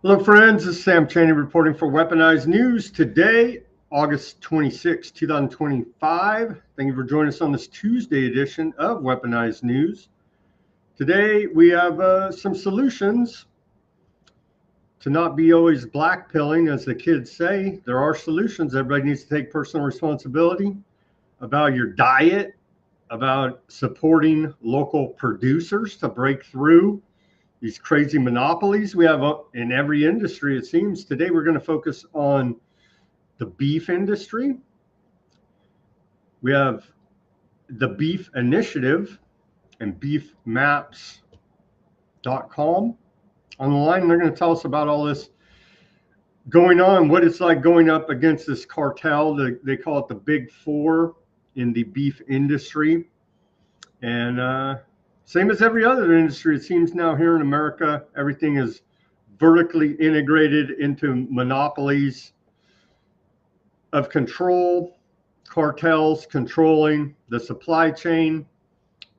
Hello, friends. This is Sam Chaney reporting for Weaponized News. Today, August 26, 2025. Thank you for joining us on this Tuesday edition of Weaponized News. Today, we have some solutions to not be always blackpilling, as the kids say. There are solutions. Everybody needs to take personal responsibility about your diet, about supporting local producers to break through these crazy monopolies we have in every industry, it seems. Today, we're going to focus on the beef industry. We have the Beef Initiative and beefmaps.com on the line. And they're going to tell us about all this going on, what it's like going up against this cartel. They call it the Big Four in the beef industry. And same as every other industry, it seems now here in America, everything is vertically integrated into monopolies of control, cartels controlling the supply chain,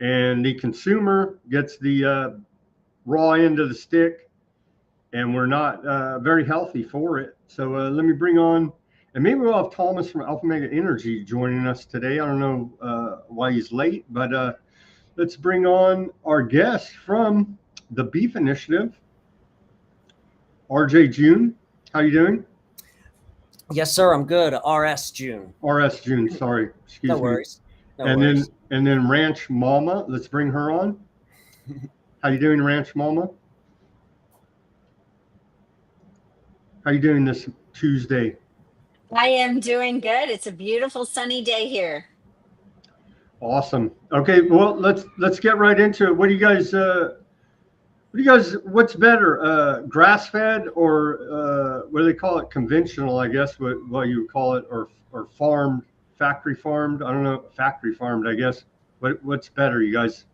and the consumer gets the raw end of the stick, and we're not very healthy for it. So let me bring on, and maybe we'll have Thomas from Alpha Mega Energy joining us today. I don't know why he's late, but let's bring on our guest from the Beef Initiative, RJ June. How you doing? Yes, sir. I'm good. RS June. RS June. Sorry. Excuse me. No worries. No and worries. then Ranch Mama. Let's bring her on. How you doing, Ranch Mama? How you doing this Tuesday? I am doing good. It's a beautiful sunny day here. Awesome. Okay, well let's get right into it. What do you guys what's better, grass-fed or what do they call it, conventional, I guess what you would call it, or farmed, factory farmed? I don't know, factory farmed, I guess. What's better, you guys?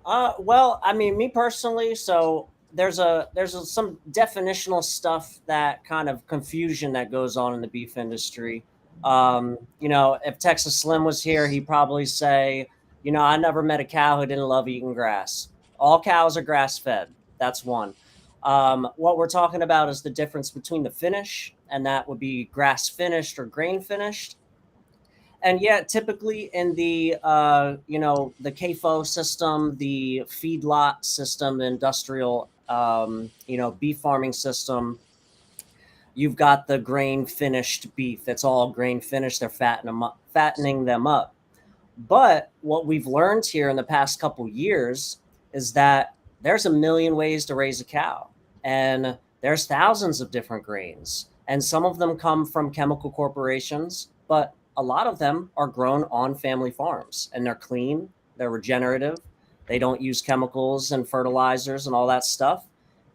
Well, I mean, me personally, so there's some definitional stuff, that kind of confusion that goes on in the beef industry. If Texas Slim was here, he'd probably say, I never met a cow who didn't love eating grass. All cows are grass fed. That's one. What we're talking about is the difference between the finish, and that would be grass finished or grain finished. And yeah, typically in the the CAFO system, the feedlot system, the industrial beef farming system, you've got the grain finished beef. It's all grain finished. They're fattening them up. But what we've learned here in the past couple years is that there's a million ways to raise a cow, and there's thousands of different grains, and some of them come from chemical corporations, but a lot of them are grown on family farms, and they're clean, they're regenerative, they don't use chemicals and fertilizers and all that stuff.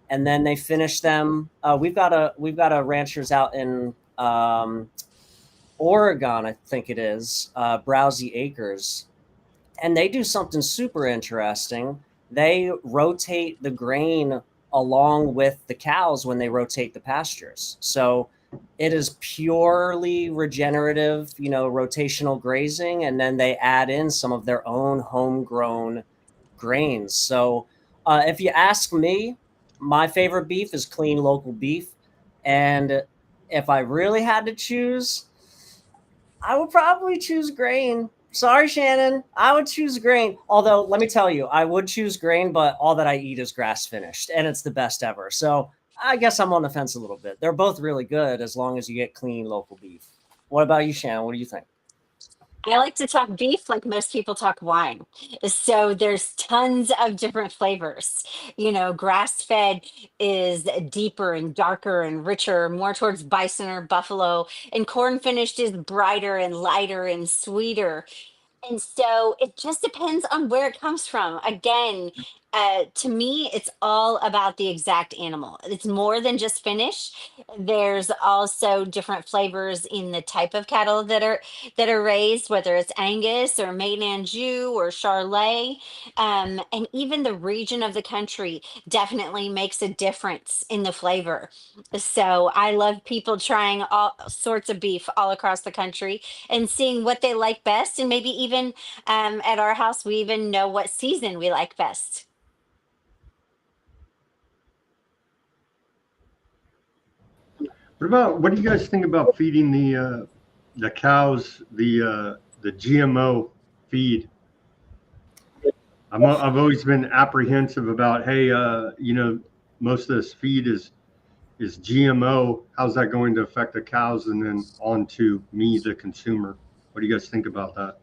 And then they finish them. We've got a ranchers out in Oregon, I think it is, Browsey Acres, and they do something super interesting. They rotate the grain along with the cows when they rotate the pastures. So it is purely regenerative, rotational grazing, and then they add in some of their own homegrown grains. So if you ask me, my favorite beef is clean local beef. And if I really had to choose, I would probably choose grain. Sorry, Shannon. I would choose grain. Although, let me tell you, I would choose grain, but all that I eat is grass finished, and it's the best ever. So I guess I'm on the fence a little bit. They're both really good as long as you get clean local beef. What about you, Shannon? What do you think? I like to talk beef like most people talk wine. So there's tons of different flavors. Grass fed is deeper and darker and richer, more towards bison or buffalo. And corn finished is brighter and lighter and sweeter. And so it just depends on where it comes from. Again, to me, it's all about the exact animal. It's more than just finish. There's also different flavors in the type of cattle that are raised, whether it's Angus or Maine Anjou or Charolais, and even the region of the country definitely makes a difference in the flavor. So I love people trying all sorts of beef all across the country and seeing what they like best, and maybe even at our house, we even know what season we like best. What do you guys think about feeding the cows the GMO feed? I've always been apprehensive about, hey, most of this feed is GMO. How's that going to affect the cows and then on to me, the consumer? What do you guys think about that?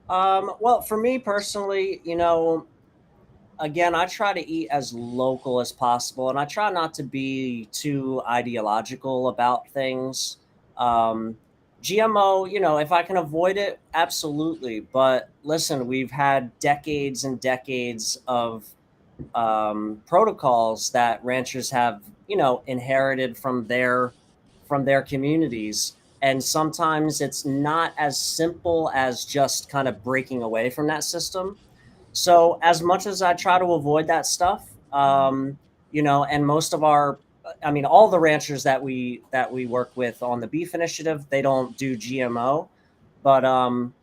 Well, for me personally, again, I try to eat as local as possible, and I try not to be too ideological about things. Um, GMO, if I can avoid it, absolutely. But listen, we've had decades and decades of protocols that ranchers have, inherited from their communities, and sometimes it's not as simple as just kind of breaking away from that system. So as much as I try to avoid that stuff, and most of I mean, all the ranchers that we work with on the beef initiative, they don't do GMO. But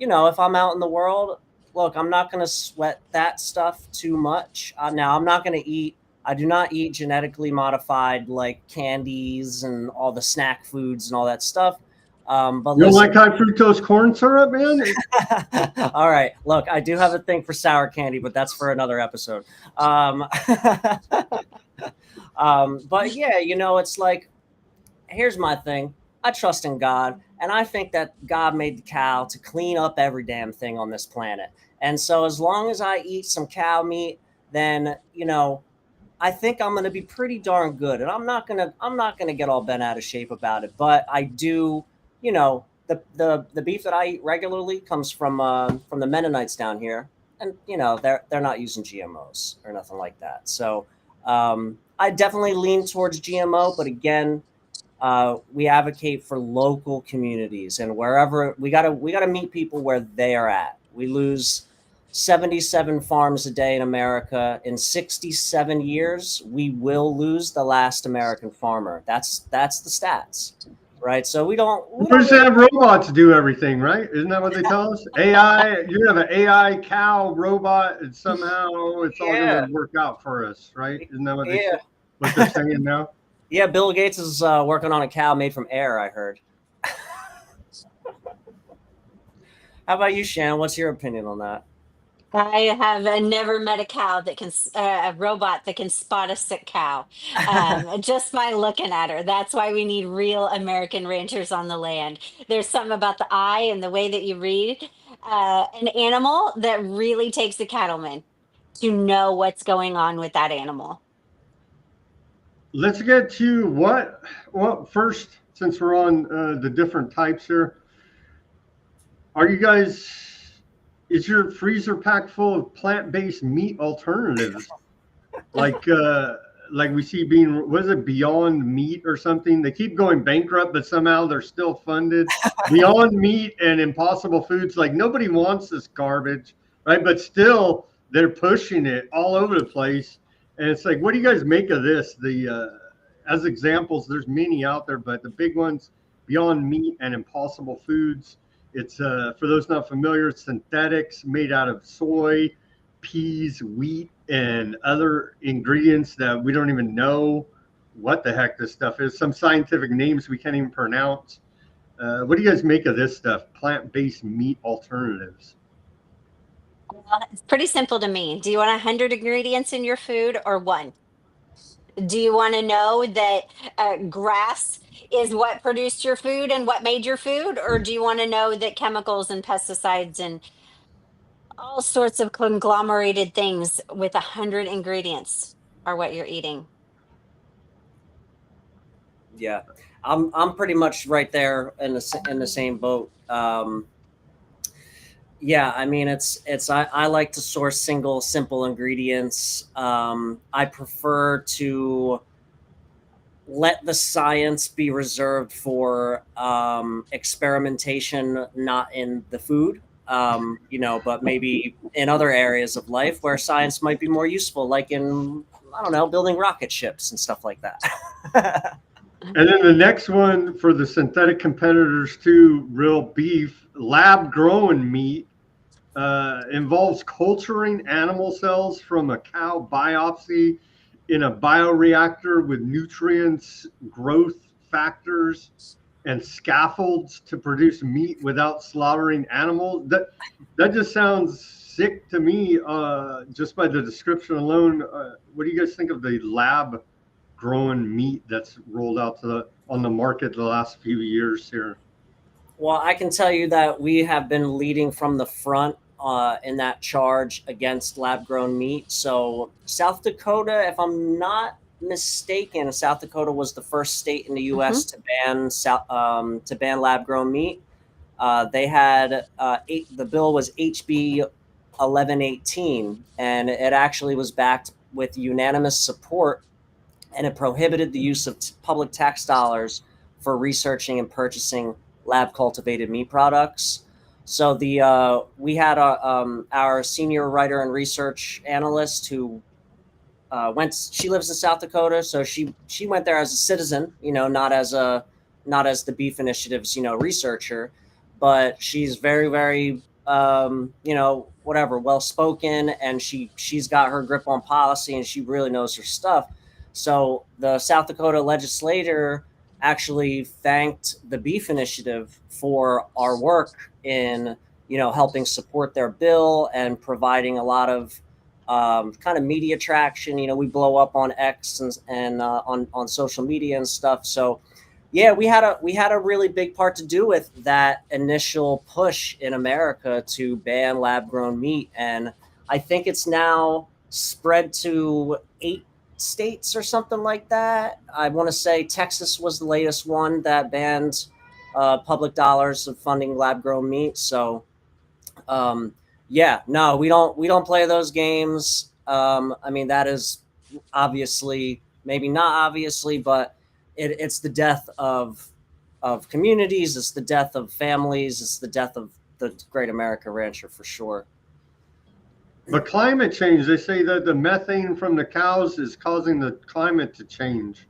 if I'm out in the world, look, I'm not going to sweat that stuff too much. Now, I'm not going to eat. I do not eat genetically modified like candies and all the snack foods and all that stuff. But You don't listen, like high fructose corn syrup, man? all right. Look, I do have a thing for sour candy, but that's for another episode. Um, but yeah, it's like, here's my thing. I trust in God, and I think that God made the cow to clean up every damn thing on this planet. And so, as long as I eat some cow meat, then I think I'm going to be pretty darn good. And I'm not gonna get all bent out of shape about it. But I do, the beef that I eat regularly comes from the Mennonites down here, and they're not using GMOs or nothing like that. So I definitely lean towards GMO, but again, we advocate for local communities, and wherever we gotta meet people where they are at. We lose 77 farms a day in America. In 67 years, we will lose the last American farmer. That's the stats, right? So we don't we We're don't just really. have robots do everything, right? Isn't that what they tell us? AI, you have an AI cow robot, and somehow it's all going Yeah, to work out for us, right? Isn't that what yeah, what they're saying now? yeah. Bill Gates is working on a cow made from air, I heard. How about you, Shannon? What's your opinion on that? I have never met a cow that can, a robot that can spot a sick cow. Just by looking at her. That's why we need real American ranchers on the land. There's something about the eye and the way that you read an animal that really takes a cattleman to know what's going on with that animal. Let's get to what. Well, first, since we're on the different types here, are you guys? Is your freezer packed full of plant-based meat alternatives? like uh like we see being, what is it, Beyond Meat or something? They keep going bankrupt, but somehow they're still funded. Beyond Meat and Impossible Foods, like nobody wants this garbage, right? But still they're pushing it all over the place. And it's like, what do you guys make of this? The As examples, there's many out there, but the big ones, Beyond Meat and Impossible Foods. It's for those not familiar, synthetics made out of soy, peas, wheat, and other ingredients that we don't even know what the heck this stuff is. Some scientific names we can't even pronounce. What do you guys make of this stuff? Plant-based meat alternatives. Well, it's pretty simple to me. Do you want 100 ingredients in your food or one? Do you want to know that grass is what produced your food and what made your food? Or do you want to know that chemicals and pesticides and all sorts of conglomerated things with 100 ingredients are what you're eating? Yeah, I'm pretty much right there in the same boat. Yeah, I mean, I like to source single simple ingredients. I prefer to let the science be reserved for experimentation, not in the food. But maybe in other areas of life where science might be more useful, like in, I don't know, building rocket ships and stuff like that. And then the next one for the synthetic competitors to real beef, lab grown meat involves culturing animal cells from a cow biopsy in a bioreactor with nutrients, growth factors, and scaffolds to produce meat without slaughtering animals. That just sounds sick to me, just by the description alone. What do you guys think of the lab grown meat that's rolled out on the market the last few years here? Well, I can tell you that we have been leading from the front in that charge against lab grown meat. So, South Dakota, if I'm not mistaken, South Dakota was the first state in the Hmm. U.S. to ban lab grown meat. They had the bill was HB 1118, and it actually was backed with unanimous support, and it prohibited the use of public tax dollars for researching and purchasing lab cultivated meat products. So we had our senior writer and research analyst who she lives in South Dakota, so she went there as a citizen, not as the beef initiative's researcher, but she's very very whatever, well spoken, and she's got her grip on policy, and she really knows her stuff. So the South Dakota legislator actually thanked the beef initiative for our work in helping support their bill and providing a lot of kind of media traction. We blow up on X and on social media and stuff. So yeah, we had a really big part to do with that initial push in America to ban lab grown meat, and I think it's now spread to 8 states or something like that. I want to say Texas was the latest one that banned public dollars of funding lab grown meat. So um, yeah, no, we don't play those games. I mean, that is obviously, maybe not obviously, but it's the death of communities. It's the death of families. It's the death of the great America rancher for sure. But climate change, they say that the methane from the cows is causing the climate to change.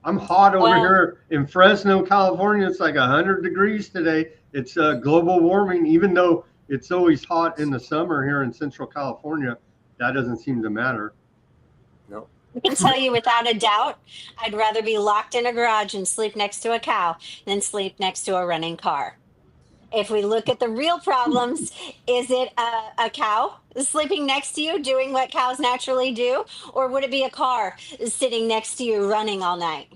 I'm hot over Well, here in Fresno, California. It's like 100 degrees today. It's global warming, even though it's always hot in the summer here in Central California. That doesn't seem to matter. No. I can tell you without a doubt, I'd rather be locked in a garage and sleep next to a cow than sleep next to a running car. If we look at the real problems, is it a cow sleeping next to you doing what cows naturally do? Or would it be a car sitting next to you running all night?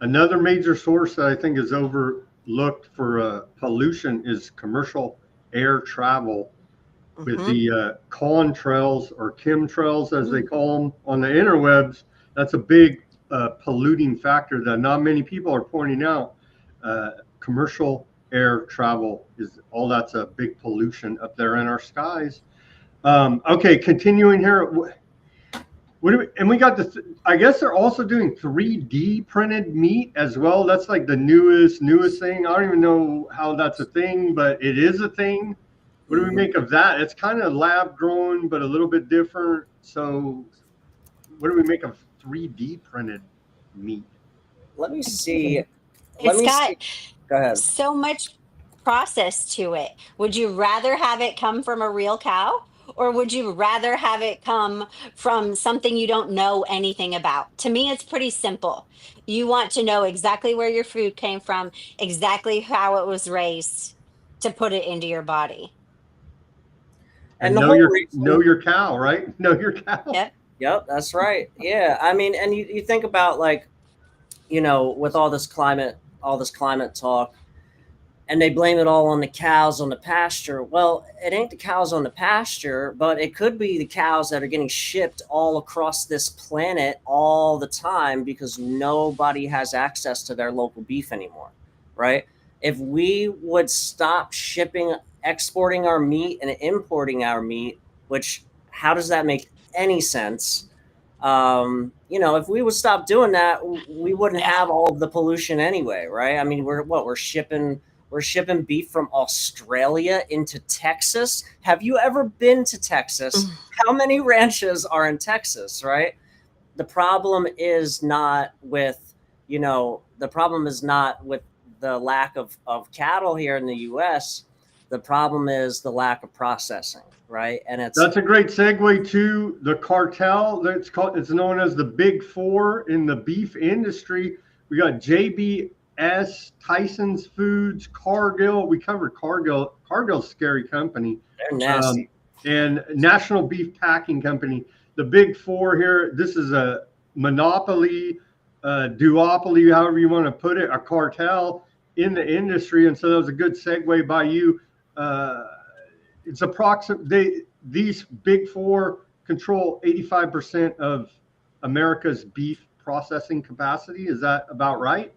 Another major source that I think is overlooked for pollution is commercial air travel with Hmm. the contrails or chemtrails, as they call them on the interwebs. That's a big polluting factor that not many people are pointing out. Commercial air travel is all that's a big pollution up there in our skies. Okay, continuing here. And we got this. I guess they're also doing 3D printed meat as well. That's like the newest thing. I don't even know how that's a thing, but it is a thing. What do we make of that? It's kind of lab grown, but a little bit different. So, what do we make of 3D printed meat? Let me see. Let It's me got see. Go ahead. so much process to it. Would you rather have it come from a real cow? Or would you rather have it come from something you don't know anything about? To me, it's pretty simple. You want to know exactly where your food came from, exactly how it was raised to put it into your body. And And the know whole know reason. your cow, right? Know your cow. Yep. Yep, that's right. Yeah, I mean, and you think about, like, with all this climate talk, and they blame it all on the cows on the pasture. Well, it ain't the cows on the pasture, but it could be the cows that are getting shipped all across this planet all the time because nobody has access to their local beef anymore, right? If we would stop exporting our meat and importing our meat, which, how does that make any sense? If we would stop doing that, we wouldn't Yeah. have all of the pollution anyway, right? I mean, we're shipping beef from Australia into Texas. Have you ever been to Texas? How many ranches are in Texas, right? The problem is not with, the problem is not with the lack of cattle here in the US. The problem is the lack of processing, right? And that's a great segue to the cartel. It's known as the Big Four in the beef industry. We got JBS, Tyson's Foods, Cargill. We covered Cargill. Cargill's a scary company. They're nasty. And National Beef Packing Company. The Big Four here. This is a monopoly, duopoly, however you want to put it, a cartel in the industry. And so that was a good segue by you. It's approximate. These Big Four control 85% of America's beef processing capacity. Is that about right?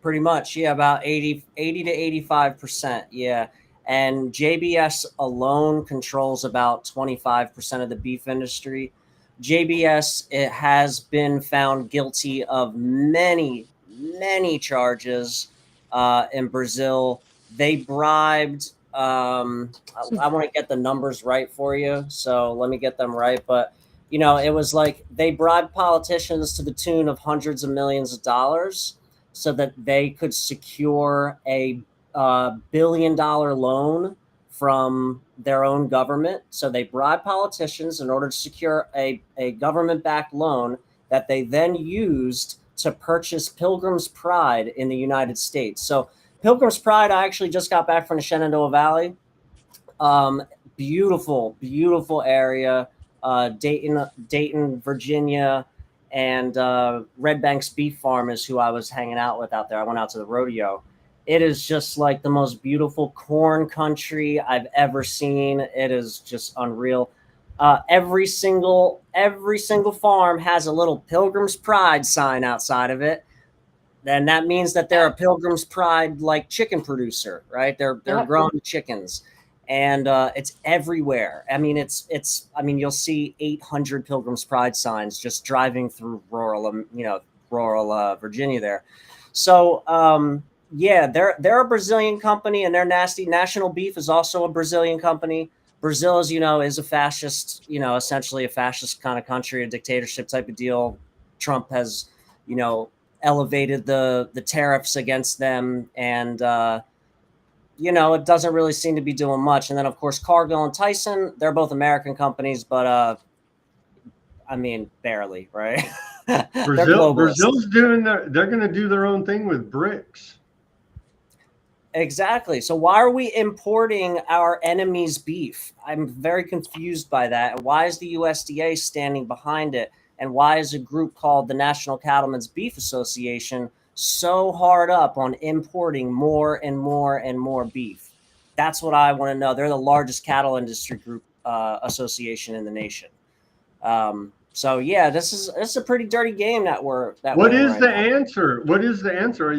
Pretty much, yeah, about 80 to 85%, yeah. And JBS alone controls about 25% of the beef industry. JBS, it has been found guilty of many charges in Brazil. They bribed, I want to get the numbers right for you, so let me get them right. But, you know, it was like they bribed politicians to the tune of hundreds of millions of dollars so that they could secure a $1 billion loan from their own government. So they bribed politicians in order to secure a government-backed loan that they then used to purchase Pilgrim's Pride in the United States. So Pilgrim's Pride, I actually just got back from the Shenandoah Valley. Beautiful area. Dayton, Virginia, and Red Banks Beef Farm is who I was hanging out with out there. I went out to the rodeo. It is just like the most beautiful corn country I've ever seen. It is just unreal. Every single farm has a little Pilgrim's Pride sign outside of it. Then that means that they're a Pilgrim's Pride like chicken producer, right? They're growing chickens, and it's everywhere. I mean, I mean, you'll see 800 Pilgrim's Pride signs just driving through rural Virginia there. So yeah, they're a Brazilian company, and they're nasty. National Beef is also a Brazilian company. Brazil, as you know, is a fascist, essentially a fascist kind of country, a dictatorship type of deal. Trump has, elevated the tariffs against them, and it doesn't really seem to be doing much. And then, of course, Cargill and Tyson, they're both American companies, but I mean, barely, right? Brazil's they're going to do their own thing with BRICS. Exactly. So why are we importing our enemy's beef? I'm very confused by that. And why is the USDA standing behind it? And why is a group called the National Cattlemen's Beef Association so hard up on importing more and more and more beef? That's what I want to know. They're the largest cattle industry group association in the nation. So yeah, this is a pretty dirty game that we're. What is the answer? What is the answer?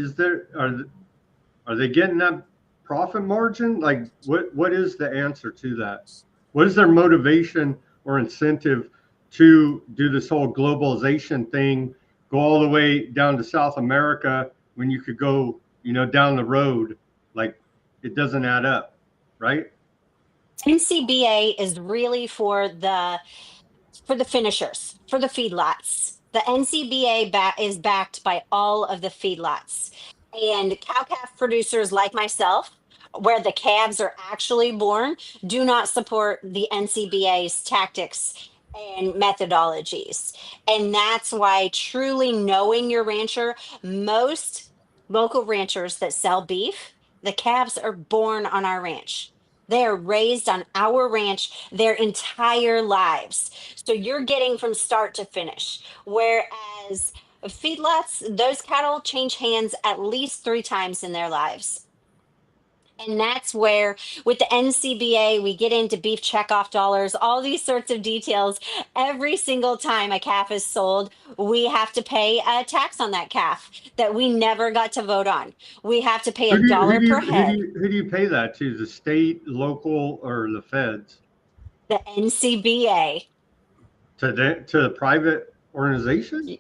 Are they getting that profit margin? Like, what is the answer to that? What is their motivation or incentive to do this whole globalization thing, go all the way down to South America when you could go, down the road? Like, it doesn't add up, right? NCBA is really for the finishers, for the feedlots. The NCBA is backed by all of the feedlots. And cow-calf producers like myself, where the calves are actually born, do not support the NCBA's tactics and methodologies. And that's why truly knowing your rancher, most local ranchers that sell beef, the calves are born on our ranch. They are raised on our ranch their entire lives. So you're getting from start to finish. Whereas feedlots, those cattle change hands at least 3 times in their lives. And that's where, with the NCBA, we get into beef checkoff dollars, all these sorts of details. Every single time a calf is sold, we have to pay a tax on that calf that we never got to vote on. We have to pay $1 per head. Who do you pay that to? The state, local, or the feds? The NCBA. To the private organization?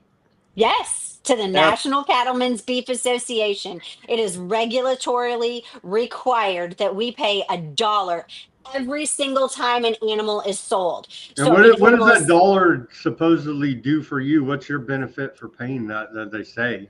Yes, to the National Cattlemen's Beef Association. It is regulatorily required that we pay $1 every single time an animal is sold. And so what does that dollar supposedly do for you? What's your benefit for paying that they say?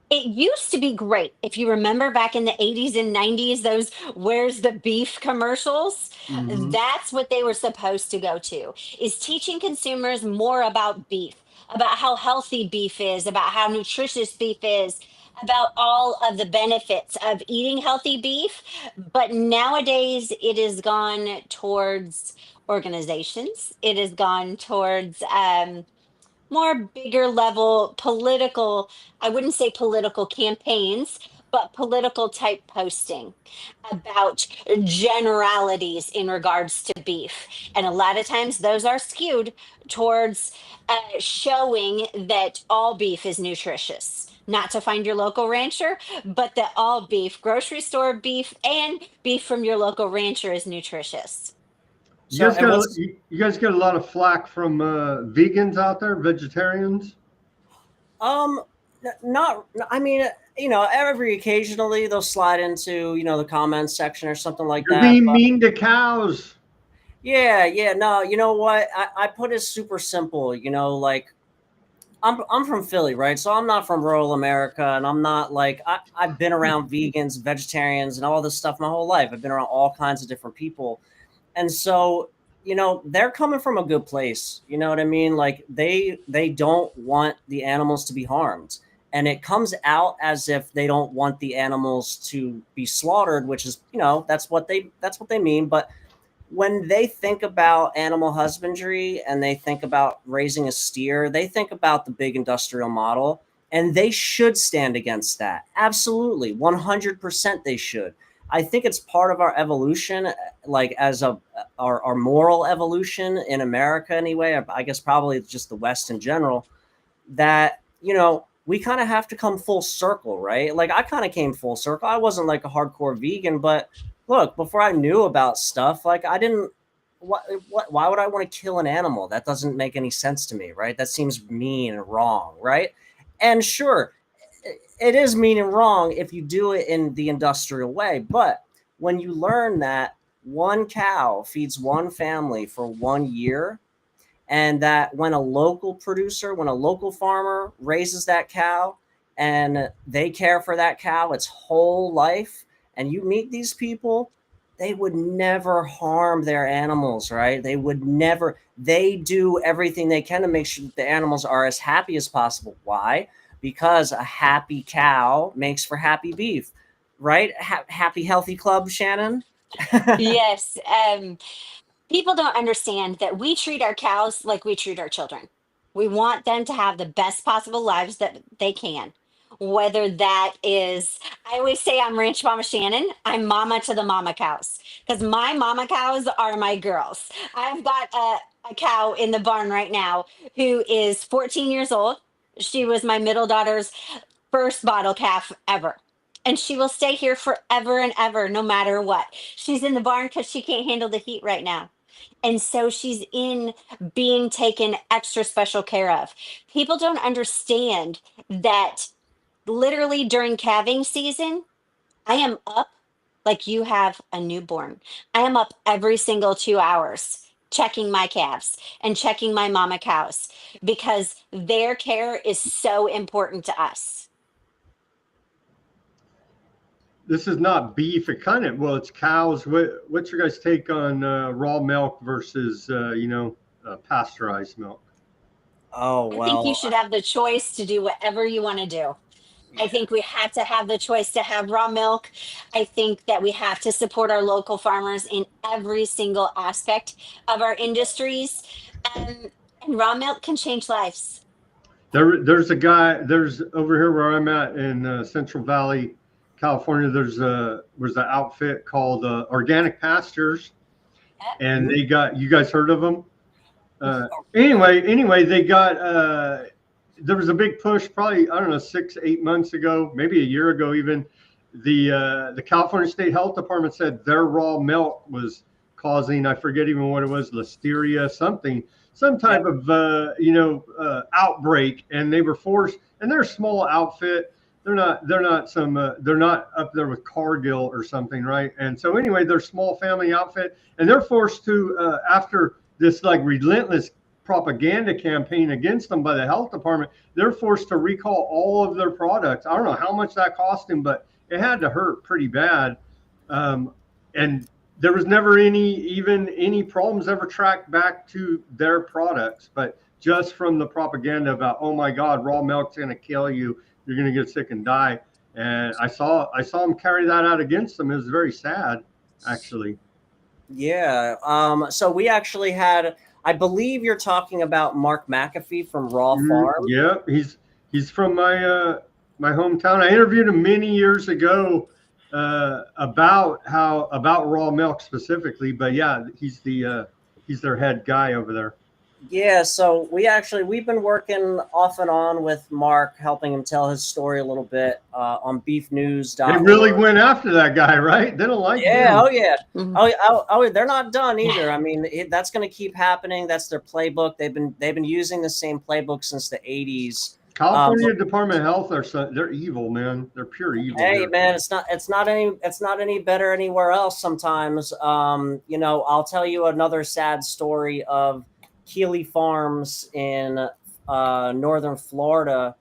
It used to be great. If you remember back in the 80s and 90s, those "Where's the Beef" commercials, Hmm. that's what they were supposed to go to, is teaching consumers more about beef, about how healthy beef is, about how nutritious beef is, about all of the benefits of eating healthy beef. But nowadays, it has gone towards organizations. It has gone towards more bigger level political, I wouldn't say political campaigns, but political type posting about generalities in regards to beef. And a lot of times those are skewed towards showing that all beef is nutritious. Not to find your local rancher, but that all beef, grocery store beef, and beef from your local rancher is nutritious. You So, guys and got what's you guys get a lot of flack from vegans out there, vegetarians. Um, not. I mean, every occasionally they'll slide into the comments section or something like You're that. being But mean to cows. yeah, yeah, no, you know what? I put it super simple. Like I'm from Philly, right? So I'm not from rural America, and I'm not like I've been around vegans, vegetarians, and all this stuff my whole life. I've been around all kinds of different people, and so they're coming from a good place. You know what I mean? Like they don't want the animals to be harmed, and it comes out as if they don't want the animals to be slaughtered, which is that's what they mean. But when they think about animal husbandry and they think about raising a steer, they think about the big industrial model, and they should stand against that. Absolutely, 100% they should. I think it's part of our evolution, like as our moral evolution in America anyway. I guess probably it's just the West in general, that we kind of have to come full circle, right? Like I kind of came full circle. I wasn't like a hardcore vegan, but look, before I knew about stuff, like I didn't. What? Why would I want to kill an animal? That doesn't make any sense to me, right? That seems mean and wrong, right? And sure, it is mean and wrong if you do it in the industrial way, but when you learn that one cow feeds one family for 1 year, and that when a local producer, when a local farmer raises that cow and they care for that cow its whole life, and you meet these people, they would never harm their animals, right? They would never, they do everything they can to make sure that the animals are as happy as possible. Why? Because a happy cow makes for happy beef, right? Happy, healthy club, Shannon. Yes. People don't understand that we treat our cows like we treat our children. We want them to have the best possible lives that they can. Whether that is, I always say I'm Ranch Mama Shannon. I'm mama to the mama cows because my mama cows are my girls. I've got a cow in the barn right now who is 14 years old. She was my middle daughter's first bottle calf ever. And she will stay here forever and ever, no matter what. She's in the barn because she can't handle the heat right now. And so she's in being taken extra special care of. People don't understand that literally during calving season, I am up like you have a newborn. I am up every single 2 hours checking my calves and checking my mama cows because their care is so important to us. This is not beef. It kind of, well, it's cows. What's your guys' take on raw milk versus pasteurized milk? Oh, I think you well. should have the choice to do whatever you want to do. I think we have to have the choice to have raw milk. I think that we have to support our local farmers in every single aspect of our industries. Um, and raw milk can change lives. There's a guy. There's over here where I'm at in Central Valley, California. There's an outfit called Organic Pastures, and they got, you guys heard of them? Anyway, they got. There was a big push, probably, I don't know, 6 8 months ago, maybe a year ago even. The California State Health Department said their raw milk was causing, I forget even what it was, listeria, something, some type Yep. of outbreak, and they were forced. And they're a small outfit. They're not up there with Cargill or something, right? And so anyway, they're a small family outfit, and they're forced to after this like relentless propaganda campaign against them by the health department, they're forced to recall all of their products. I don't know how much that cost him, but it had to hurt pretty bad. And there was never any problems ever tracked back to their products, but just from the propaganda about, oh my God, raw milk's going to kill you. You're going to get sick and die. And I saw him carry that out against them. It was very sad, actually. Yeah. So we actually had, I believe you're talking about Mark McAfee from Raw Farm. Yeah, he's from my my hometown. I interviewed him many years ago about raw milk specifically, but yeah, he's their head guy over there. Yeah, so we've been working off and on with Mark, helping him tell his story a little bit on beefnews.org. They really went after that guy, right? They don't like him. Oh yeah. Oh, they're not done either. I mean, that's going to keep happening. That's their playbook. They've been using the same playbook since the 80s. California Department of Health they're evil, man. They're pure evil. Hey, man, it's not any better anywhere else sometimes. I'll tell you another sad story of Keeley Farms in northern Florida.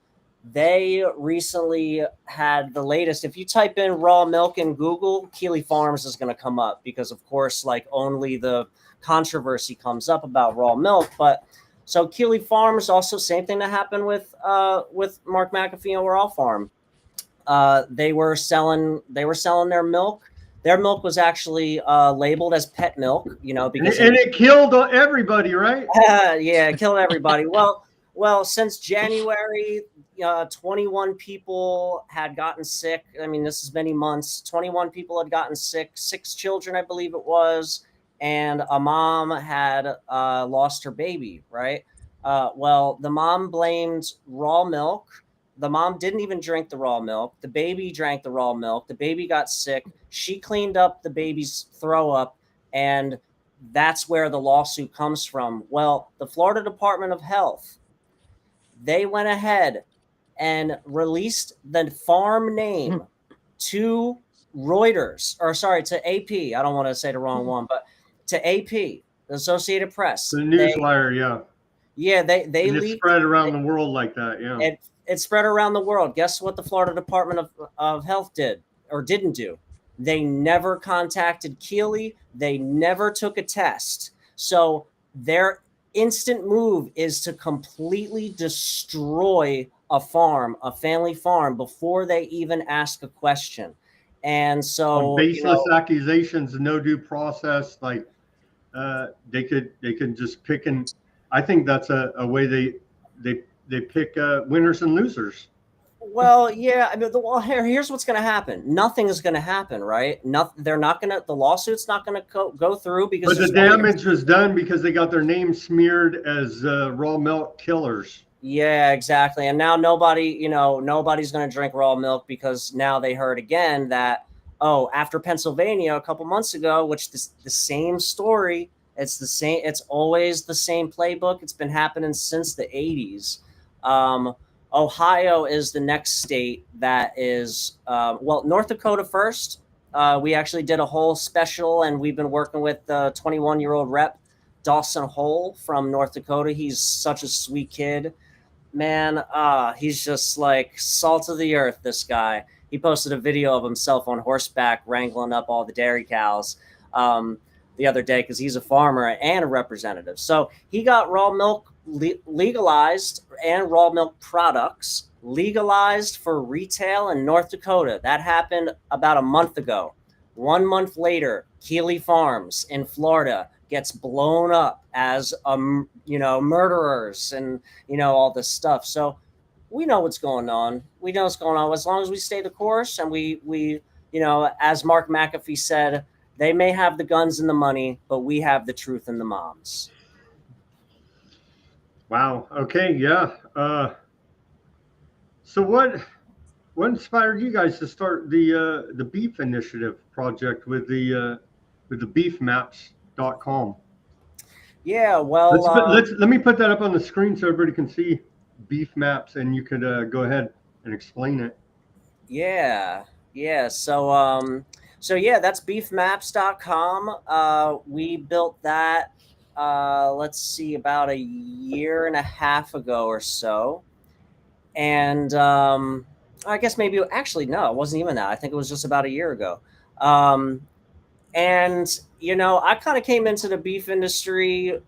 They recently had the latest. If you type in raw milk in Google, Keeley Farms is going to come up because, of course, like only the controversy comes up about raw milk. But so Keeley Farms, also same thing that happened with Mark McAfee and Raw Farm. They were selling their milk. Their milk was actually labeled as pet milk, because it killed everybody, right? Yeah, it killed everybody. Well, since January, 21 people had gotten sick. I mean, this is many months. 21 people had gotten sick, 6 children, I believe it was, and a mom had lost her baby, right? Well, the mom blamed raw milk. The mom didn't even drink the raw milk. The baby drank the raw milk. The baby got sick. She cleaned up the baby's throw up, and that's where the lawsuit comes from. Well, the Florida Department of Health, they went ahead and released the farm name to Reuters, to AP. I don't want to say the wrong one, but to AP, the Associated Press. The newswire, yeah. Yeah, they leaked. It spread around the world like that, yeah. It spread around the world. Guess what the Florida Department of Health did or didn't do? They never contacted Keeley. They never took a test. So their instant move is to completely destroy a farm, a family farm, before they even ask a question. And so baseless accusations, no due process, like they could just pick, and I think that's a way they pick winners and losers. Well, yeah. I mean, here's what's going to happen. Nothing is going to happen, right? They're not going to. The lawsuit's not going to go through because. But the damage was done because they got their name smeared as raw milk killers. Yeah, exactly. And now nobody's going to drink raw milk because now they heard again that after Pennsylvania a couple months ago, which the same story. It's the same. It's always the same playbook. It's been happening since the 80s. Ohio is the next state that is, North Dakota first. We actually did a whole special, and we've been working with the 21-year-old rep, Dawson Hole from North Dakota. He's such a sweet kid. Man, he's just like salt of the earth, this guy. He posted a video of himself on horseback wrangling up all the dairy cows the other day because he's a farmer and a representative. So he got raw milk legalized and raw milk products legalized for retail in North Dakota. That happened about a month ago. 1 month later, Keeley Farms in Florida gets blown up as murderers and all this stuff. So we know what's going on. We know what's going on as long as we stay the course, and we as Mark McAfee said, they may have the guns and the money, but we have the truth and the moms. Wow. Okay. Yeah. So what inspired you guys to start the beef initiative project with the beefmaps.com? Yeah. Well, let me put that up on the screen so everybody can see beef maps, and you could go ahead and explain it. Yeah. Yeah. So yeah, that's beefmaps.com. We built that let's see, about a year and a half ago or so. And I guess maybe, actually, no, it wasn't even that. I think it was just about a year ago. Um, and, I kind of came into the beef industry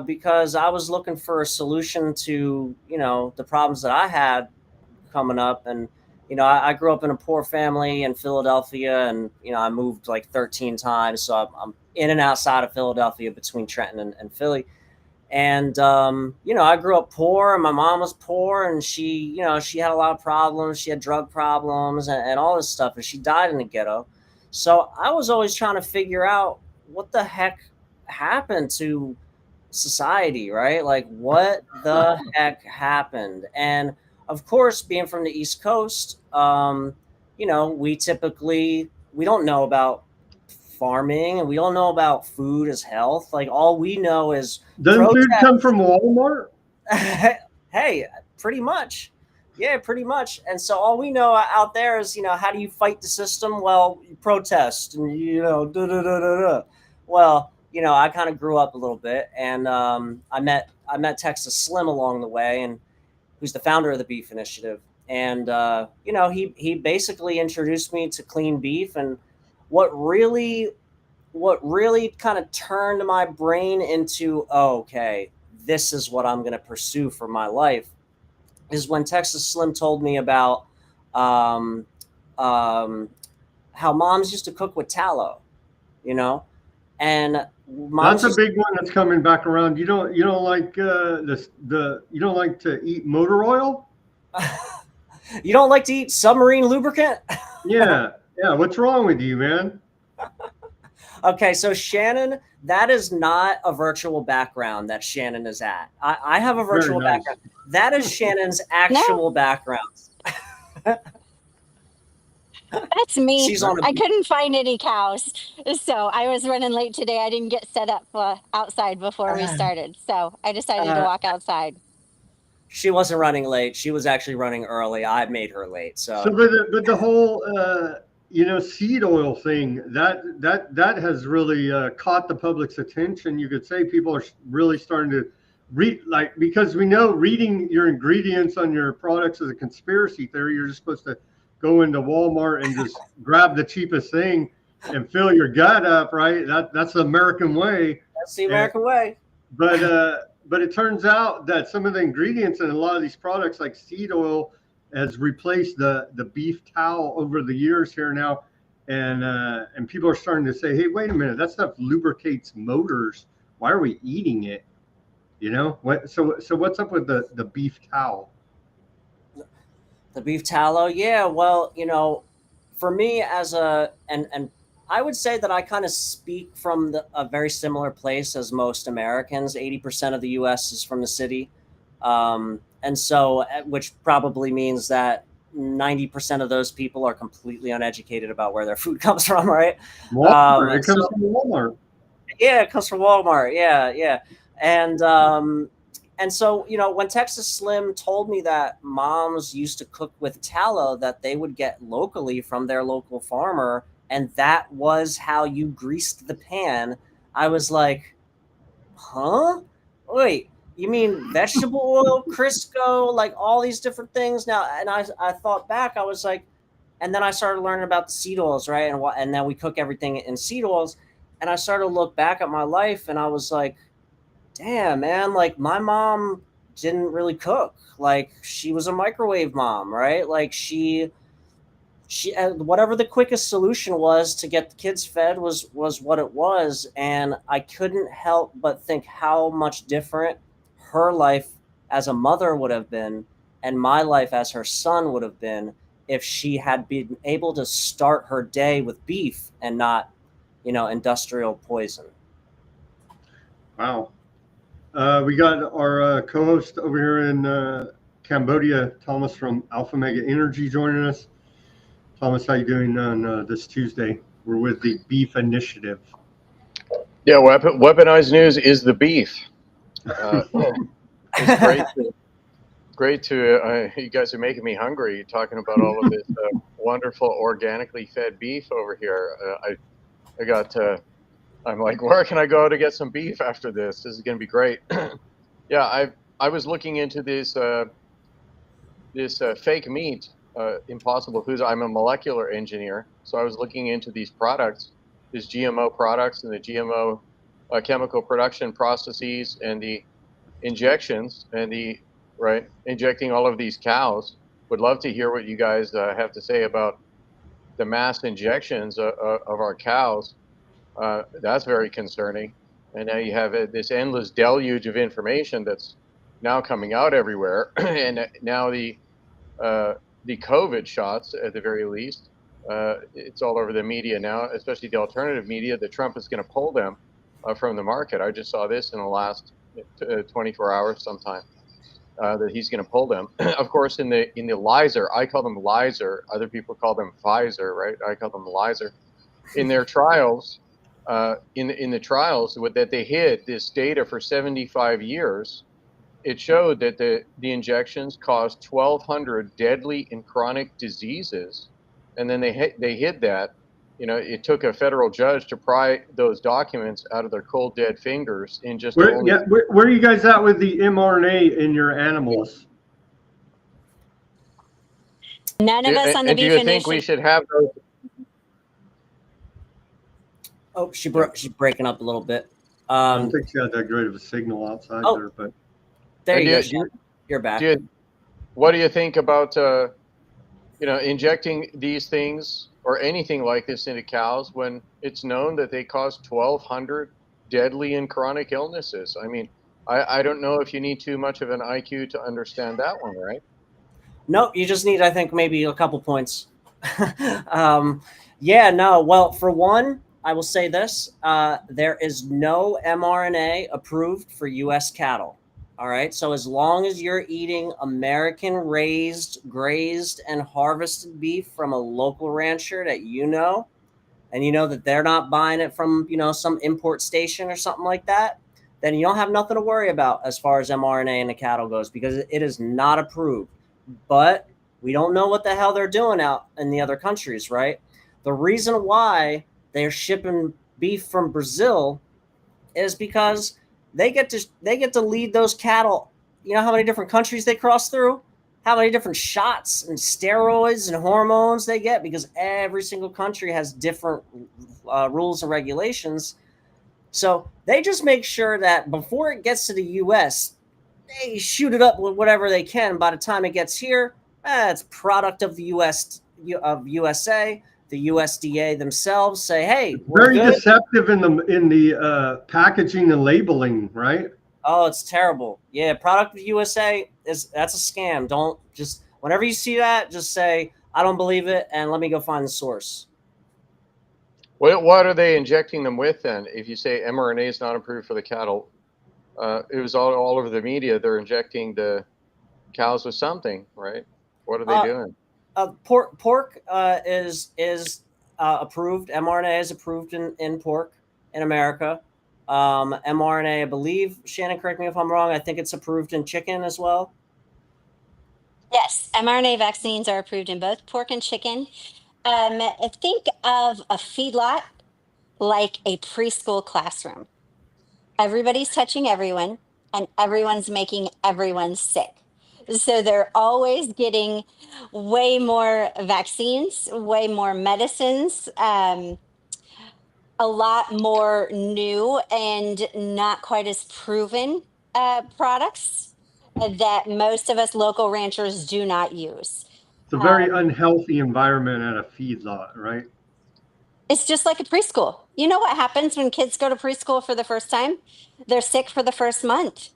because I was looking for a solution to, the problems that I had coming up. And, I grew up in a poor family in Philadelphia, and, I moved like 13 times. So I'm in and outside of Philadelphia between Trenton and Philly. And, I grew up poor, and my mom was poor, and she had a lot of problems. She had drug problems and all this stuff, and she died in the ghetto. So I was always trying to figure out what the heck happened to society, right? Like, what the heck happened? And of course, being from the East Coast, we don't know about farming, and we don't know about food as health. Like, all we know is Doesn't food come from Walmart? hey, pretty much. Yeah, pretty much. And so all we know out there is, how do you fight the system? Well, you protest, and, da da da da da. Well, I kind of grew up a little bit, and I met Texas Slim along the way, and who's the founder of the Beef Initiative. And he basically introduced me to clean beef. And what really kind of turned my brain into, oh, okay, this is what I'm going to pursue for my life, is when Texas Slim told me about um, um, how moms used to cook with tallow, and moms. That's a big one that's coming back around. You don't like you don't like to eat motor oil? You don't like to eat submarine lubricant? Yeah. What's wrong with you, man? Okay, so Shannon, that is not a virtual background that Shannon is at. I have a virtual background. That is Shannon's actual background. That's me. She's on I couldn't find any cows, so I was running late today. I didn't get set up outside before we started, so I decided to walk outside. She wasn't running late. She was actually running early. I made her late. So but the whole seed oil thing that has really caught the public's attention. You could say people are really starting to read, like, because we know reading your ingredients on your products is a conspiracy theory. You're just supposed to go into Walmart and just grab the cheapest thing and fill your gut up, right? That's the American way. That's the American way. But it turns out that some of the ingredients in a lot of these products, like seed oil, has replaced the beef tallow over the years here now, and people are starting to say, hey, wait a minute, that stuff lubricates motors. Why are we eating it? So what's up with the beef tallow? The beef tallow, yeah. Well, for me, and I would say that I kind of speak from a very similar place as most Americans. 80% of the U.S. is from the city. And so, which probably means that 90% of those people are completely uneducated about where their food comes from, right? Walmart. It comes from Walmart. Yeah, it comes from Walmart. Yeah. And so, when Texas Slim told me that moms used to cook with tallow that they would get locally from their local farmer, and that was how you greased the pan, I was like, huh? Wait, you mean vegetable oil, Crisco, like all these different things? Now, and I thought back, I was like, and then I started learning about the seed oils, right? And then we cook everything in seed oils. And I started to look back at my life, and I was like, damn, man, like my mom didn't really cook. Like, she was a microwave mom, right? Like she whatever the quickest solution was to get the kids fed was what it was. And I couldn't help but think how much different her life as a mother would have been, and my life as her son would have been, if she had been able to start her day with beef and not, industrial poison. Wow. We got our co-host over here in Cambodia, Thomas from Alpha Mega Energy, joining us. Thomas, how you doing on this Tuesday? We're with the Beef Initiative. Yeah, Weaponized News is the beef. It's great to you guys are making me hungry talking about all of this wonderful organically fed beef over here. I got I'm like, where can I go to get some beef after this? This is going to be great. Yeah, I was looking into this fake meat, Impossible Foods. I'm a molecular engineer, so I was looking into these products, these GMO products, and the GMO chemical production processes, and the injections, and the injecting all of these cows. Would love to hear what you guys have to say about the mass injections of our cows. That's very concerning. And now you have this endless deluge of information that's now coming out everywhere, and now the COVID shots, at the very least, it's all over the media now, especially the alternative media, that Trump is going to pull them from the market. I just saw this in the last 24 hours sometime, that he's going to pull them. Of course, in the Lizer, I call them Lizer. Other people call them Pfizer, right? I call them Lizer. In their trials, in the trials that they hid this data for 75 years, it showed that the injections caused 1,200 deadly and chronic diseases, and then they hid that. It took a federal judge to pry those documents out of their cold dead fingers in just Where, only. yeah, where are you guys at with the mRNA in your animals? None of us on the And do beef you think we initiative. should have those? Oh, she's breaking up a little bit. I don't think she had that great of a signal outside there, but There And you go. do you- You're back. What do you think about injecting these things or anything like this into cows when it's known that they cause 1,200 deadly and chronic illnesses? I mean, I don't know if you need too much of an IQ to understand that one, right? Nope, you just need, I think, maybe a couple points. Yeah, no. Well, for one, I will say this. There is no mRNA approved for U.S. cattle. All right. So as long as you're eating American raised, grazed, and harvested beef from a local rancher that and you know that they're not buying it from, some import station or something like that, then you don't have nothing to worry about as far as mRNA in the cattle goes, because it is not approved. But we don't know what the hell they're doing out in the other countries, right? The reason why they're shipping beef from Brazil is because they get to lead those cattle. You know how many different countries they cross through? How many different shots and steroids and hormones they get, because every single country has different rules and regulations. So they just make sure that before it gets to the U.S., they shoot it up with whatever they can. By the time it gets here, it's product of the USA. The USDA themselves say, "Hey, we're very good." deceptive in the packaging and labeling, right? Oh, it's terrible. Yeah, product of USA that's a scam. Don't just whenever you see that, just say, "I don't believe it," and let me go find the source. What are they injecting them with then? If you say mRNA is not approved for the cattle, it was all over the media. They're injecting the cows with something, right? What are they doing? Pork is approved. mRNA is approved in pork in America. mRNA, I believe, Shannon, correct me if I'm wrong, I think it's approved in chicken as well. Yes, mRNA vaccines are approved in both pork and chicken. Think of a feedlot like a preschool classroom. Everybody's touching everyone, and everyone's making everyone sick. So they're always getting way more vaccines, way more medicines, a lot more new and not quite as proven products that most of us local ranchers do not use. It's a very Um, unhealthy environment at a feedlot, right? It's just like a preschool. You know what happens when kids go to preschool for the first time? They're sick for the first month.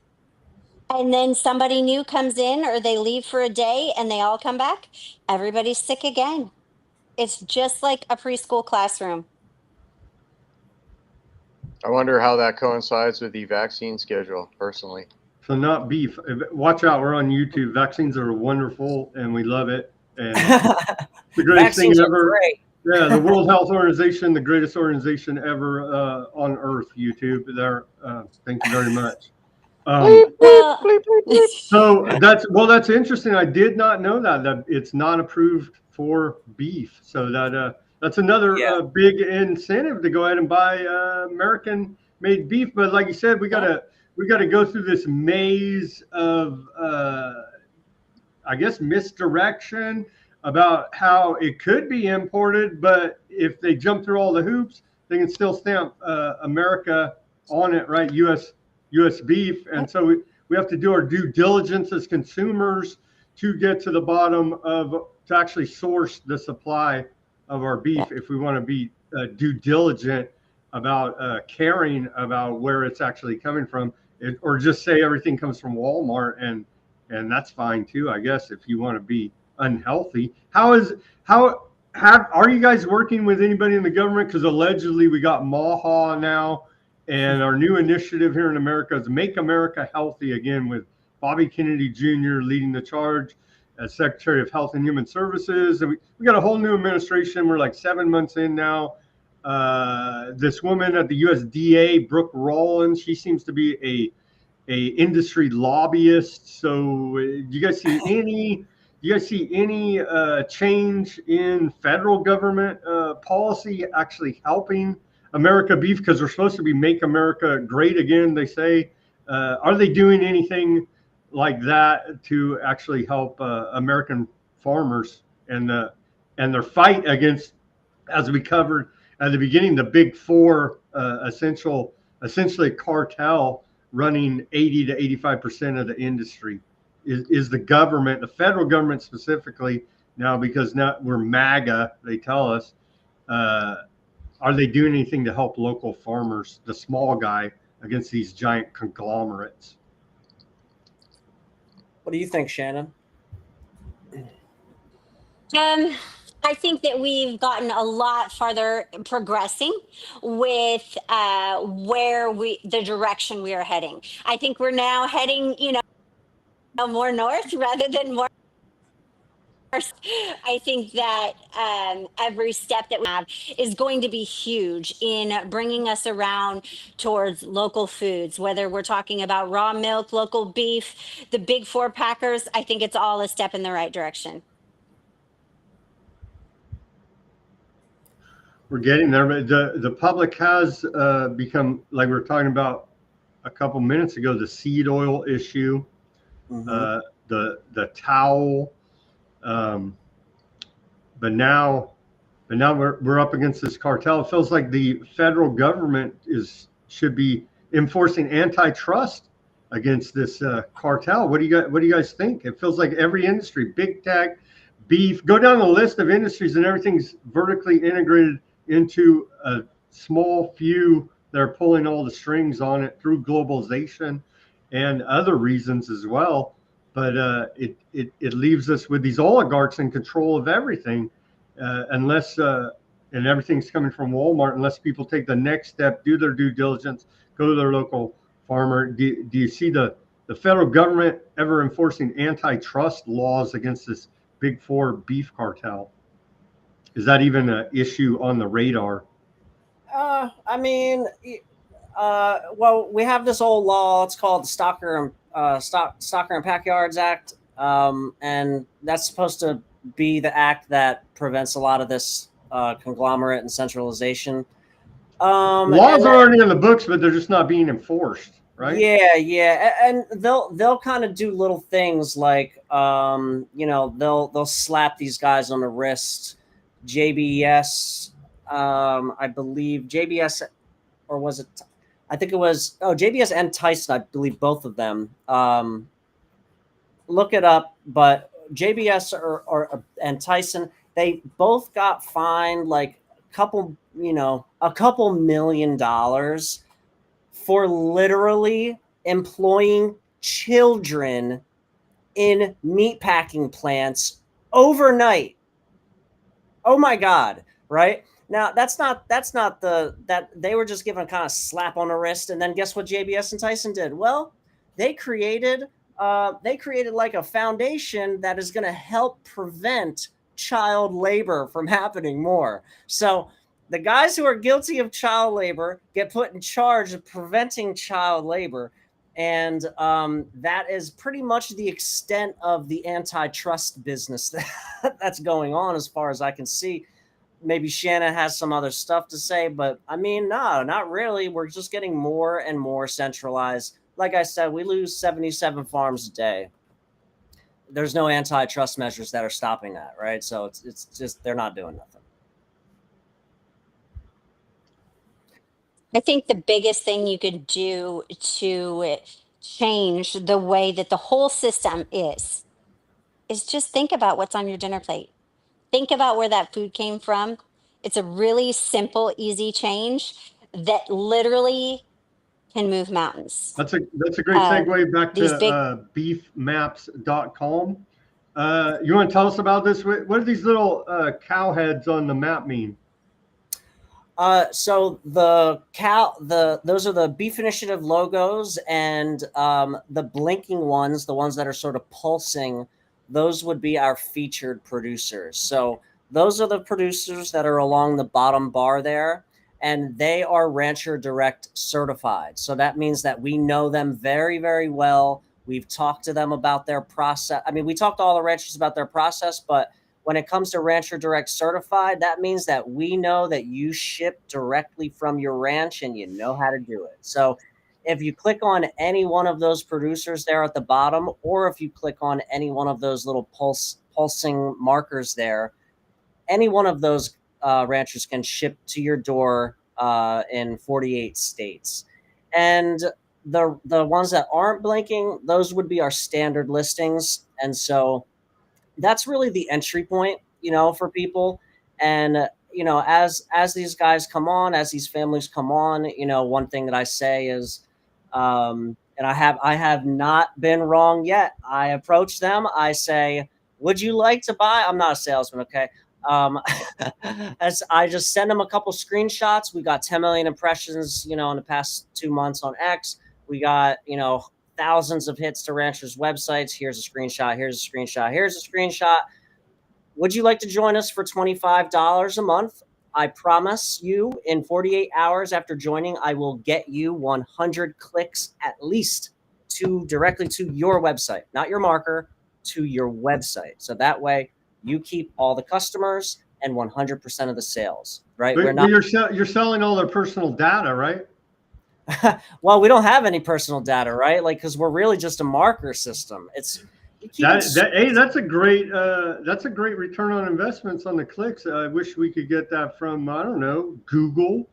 And then somebody new comes in or they leave for a day and they all come back. Everybody's sick again. It's just like a preschool classroom. I wonder how that coincides with the vaccine schedule, personally. So not beef. Watch out, we're on YouTube. Vaccines are wonderful and we love it. And the greatest thing Vaccines are ever. great. Yeah, the World Health Organization, the greatest organization ever on earth, YouTube. There, thank you very much. Well, So that's interesting. I did not know that it's not approved for beef. So that That's another Yeah. big incentive to go ahead and buy American-made beef. But like you said, we gotta go through this maze of I guess misdirection about how it could be imported, but if they jump through all the hoops, they can still stamp America on it, right? U.S. beef, and so we have to do our due diligence as consumers to get to the bottom of to actually source the supply of our beef if we want to be due diligent about caring about where it's actually coming from, or just say everything comes from Walmart and that's fine too, I guess, if you want to be unhealthy. How are you guys working with anybody in the government? Because allegedly we got MAHA now, and our new initiative here in America is Make America Healthy Again, with Bobby Kennedy Jr. leading the charge as Secretary of Health and Human Services. And we got a whole new administration. We're like 7 months in now. This woman at the USDA, Brooke Rollins, she seems to be a industry lobbyist. So do you guys see any change in federal government policy actually helping America beef? Because we're supposed to be Make America Great Again, they say. Are they doing anything like that to actually help American farmers and their fight against, as we covered at the beginning, the big four, essentially cartel running 80 to 85% of the industry? Is the government, the federal government specifically now, because now we're MAGA, they tell us, are they doing anything to help local farmers, the small guy, against these giant conglomerates? What do you think, Shannon? I think that we've gotten a lot farther progressing with the direction we are heading. I think we're now heading, more north rather than more. I think that every step that we have is going to be huge in bringing us around towards local foods, whether we're talking about raw milk, local beef, the big four packers. I think it's all a step in the right direction. We're getting there, but the public has become, like we were talking about a couple minutes ago, the seed oil issue, the towel. But now we're up against this cartel. It feels like the federal government should be enforcing antitrust against this cartel. What do you guys think? It feels like every industry, big tech, beef, go down the list of industries, and everything's vertically integrated into a small few that are pulling all the strings on it through globalization and other reasons as well. But it leaves us with these oligarchs in control of everything, unless and everything's coming from Walmart. Unless people take the next step, do their due diligence, go to their local farmer. Do you see the federal government ever enforcing antitrust laws against this big four beef cartel? Is that even an issue on the radar? I mean, well, we have this old law. It's called the Stocker and Packyards Act, and that's supposed to be the act that prevents a lot of this conglomerate and centralization. Laws are already in the books, but they're just not being enforced, right? Yeah, and they'll kind of do little things like they'll slap these guys on the wrist. JBS, I believe JBS, or was it? I think it was JBS and Tyson. I believe both of them. Look it up, but JBS and Tyson, they both got fined like a couple $1 million for literally employing children in meatpacking plants overnight. Oh my God! Right now, that's not that they were just given a kind of slap on the wrist, and then guess what JBS and Tyson did? Well, they created like a foundation that is going to help prevent child labor from happening more. So the guys who are guilty of child labor get put in charge of preventing child labor. And that is pretty much the extent of the antitrust business that's going on, as far as I can see. maybe Shannon has some other stuff to say, but I mean, no, not really. We're just getting more and more centralized. Like I said, we lose 77 farms a day. There's no antitrust measures that are stopping that, right? So it's just they're not doing nothing. I think the biggest thing you could do to change the way that the whole system is just think about what's on your dinner plate. Think about where that food came from. It's a really simple, easy change that literally can move mountains. That's a great Um, segue back these to big beefmaps.com. You want to tell us about this? What do these little cow heads on the map mean? So those are the Beef Initiative logos, and the blinking ones, the ones that are sort of pulsing, those would be our featured producers. So those are the producers that are along the bottom bar there, and they are Rancher Direct certified. So that means that we know them very, very well. We've talked to them about their process. I mean, we talked to all the ranchers about their process, but when it comes to Rancher Direct certified, that means that we know that you ship directly from your ranch and you know how to do it. So if you click on any one of those producers there at the bottom, or if you click on any one of those little pulsing markers there, any one of those ranchers can ship to your door in 48 states. And the ones that aren't blinking, those would be our standard listings. And so that's really the entry point, for people. And as these guys come on, as these families come on, one thing that I say is, and I have not been wrong yet. I approach them, I say, would you like to buy? I'm not a salesman, okay. As I just send them a couple screenshots. We got 10 million impressions, in the past 2 months on X. We got, thousands of hits to ranchers' websites. Here's a screenshot. Here's a screenshot. Here's a screenshot. Would you like to join us for $25 a month? I promise you, in 48 hours after joining, I will get you 100 clicks at least directly to your website, not your marker, to your website. So that way you keep all the customers and 100% of the sales, right? But you're selling all their personal data, right? Well, we don't have any personal data, right? Like, because we're really just a marker system. That's a great return on investments on the clicks. I wish we could get that from, I don't know, Google.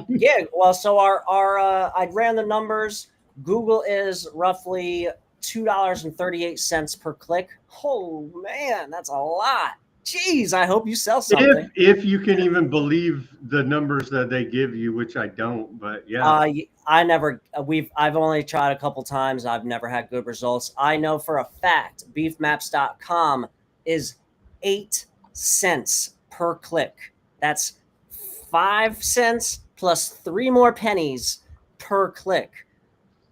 Yeah. Well, so I ran the numbers. Google is roughly $2.38 per click. Oh man, that's a lot. Jeez, I hope you sell something. If you can even believe the numbers that they give you, which I don't, but yeah. I've only tried a couple times. I've never had good results. I know for a fact beefmaps.com is 8 cents per click. That's 5 cents plus 3 more pennies per click.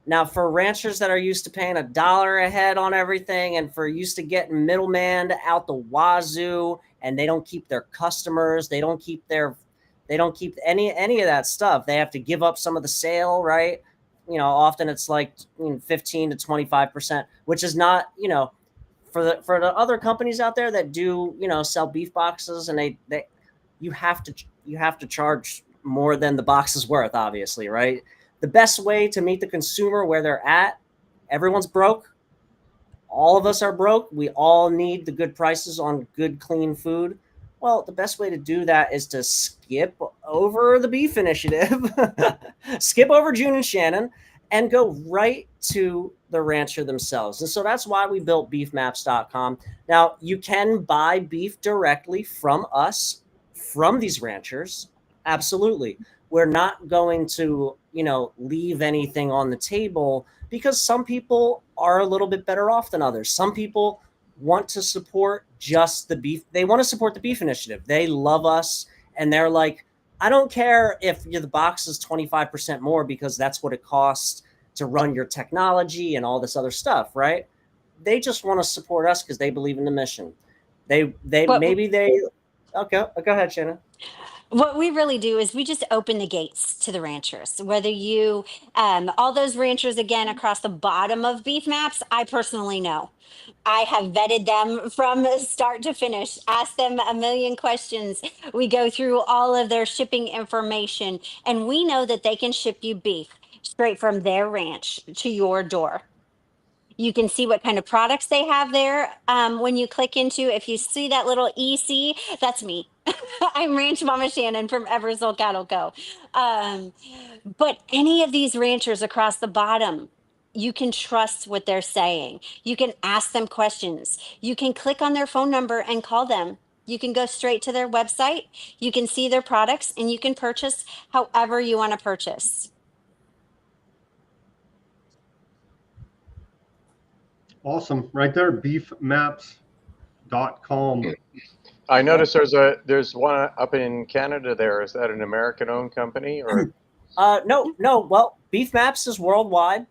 Now, for ranchers that are used to paying $1 a head on everything, and for used to getting middleman out the wazoo, and they don't keep their customers, they don't keep any of that stuff. They have to give up some of the sale, right? Often it's like 15 to 25%, which is not, for the other companies out there that do, sell beef boxes, and you have to charge more than the box is worth, obviously, right? The best way to meet the consumer where they're at, everyone's broke. All of us are broke. We all need the good prices on good, clean food. Well, the best way to do that is to skip over the Beef Initiative, skip over June and Shannon, and go right to the rancher themselves. And so that's why we built beefmaps.com. Now, you can buy beef directly from us, from these ranchers. Absolutely. We're not going to, leave anything on the table, because some people are a little bit better off than others. Some people want to support just the beef. They want to support the Beef Initiative. They love us, and they're like, I don't care if the box is 25% more, because that's what it costs to run your technology and all this other stuff, right? They just want to support us because they believe in the mission. Okay, go ahead, Shannon. What we really do is we just open the gates to the ranchers. Whether you, all those ranchers again across the bottom of beef maps, I personally know. I have vetted them from start to finish, asked them a million questions. We go through all of their shipping information, and we know that they can ship you beef straight from their ranch to your door. You can see what kind of products they have there. When you click into, if you see that little EC, that's me. I'm Ranch Mama Shannon from Eversole Cattle Co. Um, but any of these ranchers across the bottom, you can trust what they're saying. You can ask them questions. You can click on their phone number and call them. You can go straight to their website. You can see their products and you can purchase however you want to purchase. Awesome. Right there, beefmaps.com. I noticed there's one up in Canada there. Is that an American-owned company or? No, no. Well, Beef Maps is worldwide.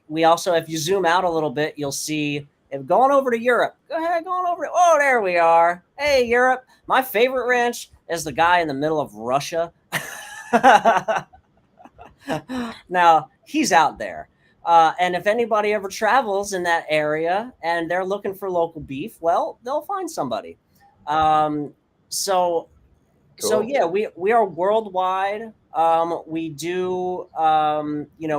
We also, if you zoom out a little bit, you'll see if going over to Europe. Go ahead, going over. Oh, there we are. Hey, Europe. My favorite ranch is the guy in the middle of Russia. Now he's out there. And if anybody ever travels in that area and they're looking for local beef, well, they'll find somebody. Um, so so Cool. yeah, we are worldwide. We do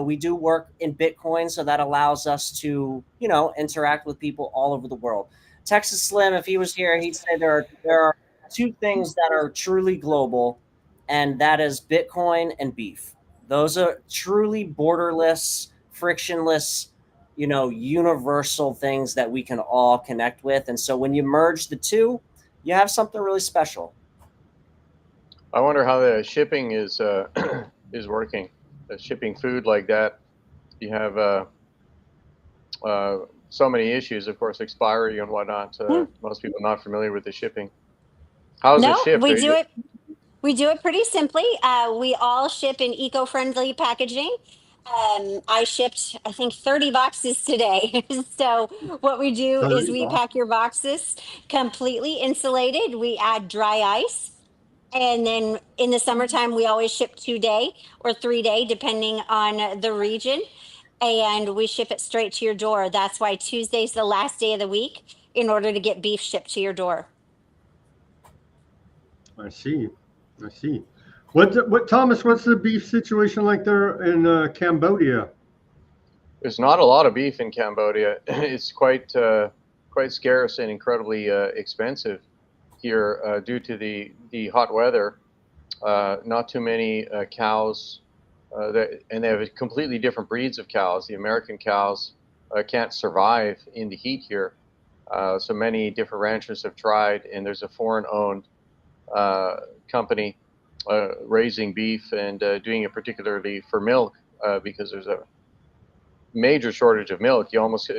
we do work in Bitcoin, so that allows us to interact with people all over the world. Texas Slim, if he was here, he'd say there are two things that are truly global, and that is Bitcoin and beef. Those are truly borderless, frictionless, universal things that we can all connect with. And so when you merge the two, you have something really special. I wonder how the shipping is is working. Shipping food like that, you have so many issues, of course, expiry and whatnot. Hmm. Most people not familiar with the shipping. How's it No, shipped? we do it. We do it pretty simply. We all ship in eco-friendly packaging. I shipped, I think, 30 boxes today. So what we do is 30 we bucks. pack your boxes completely insulated. We add dry ice. And then in the summertime, we always ship 2 day or 3 day, depending on the region. And we ship it straight to your door. That's why Tuesday's the last day of the week in order to get beef shipped to your door. I see. I see. What Thomas? What's the beef situation like there in Cambodia? There's not a lot of beef in Cambodia. It's quite scarce and incredibly expensive here due to the hot weather. Not too many cows, and they have completely different breeds of cows. The American cows can't survive in the heat here. So many different ranchers have tried, and there's a foreign-owned company raising beef and doing it particularly for milk because there's a major shortage of milk. You almost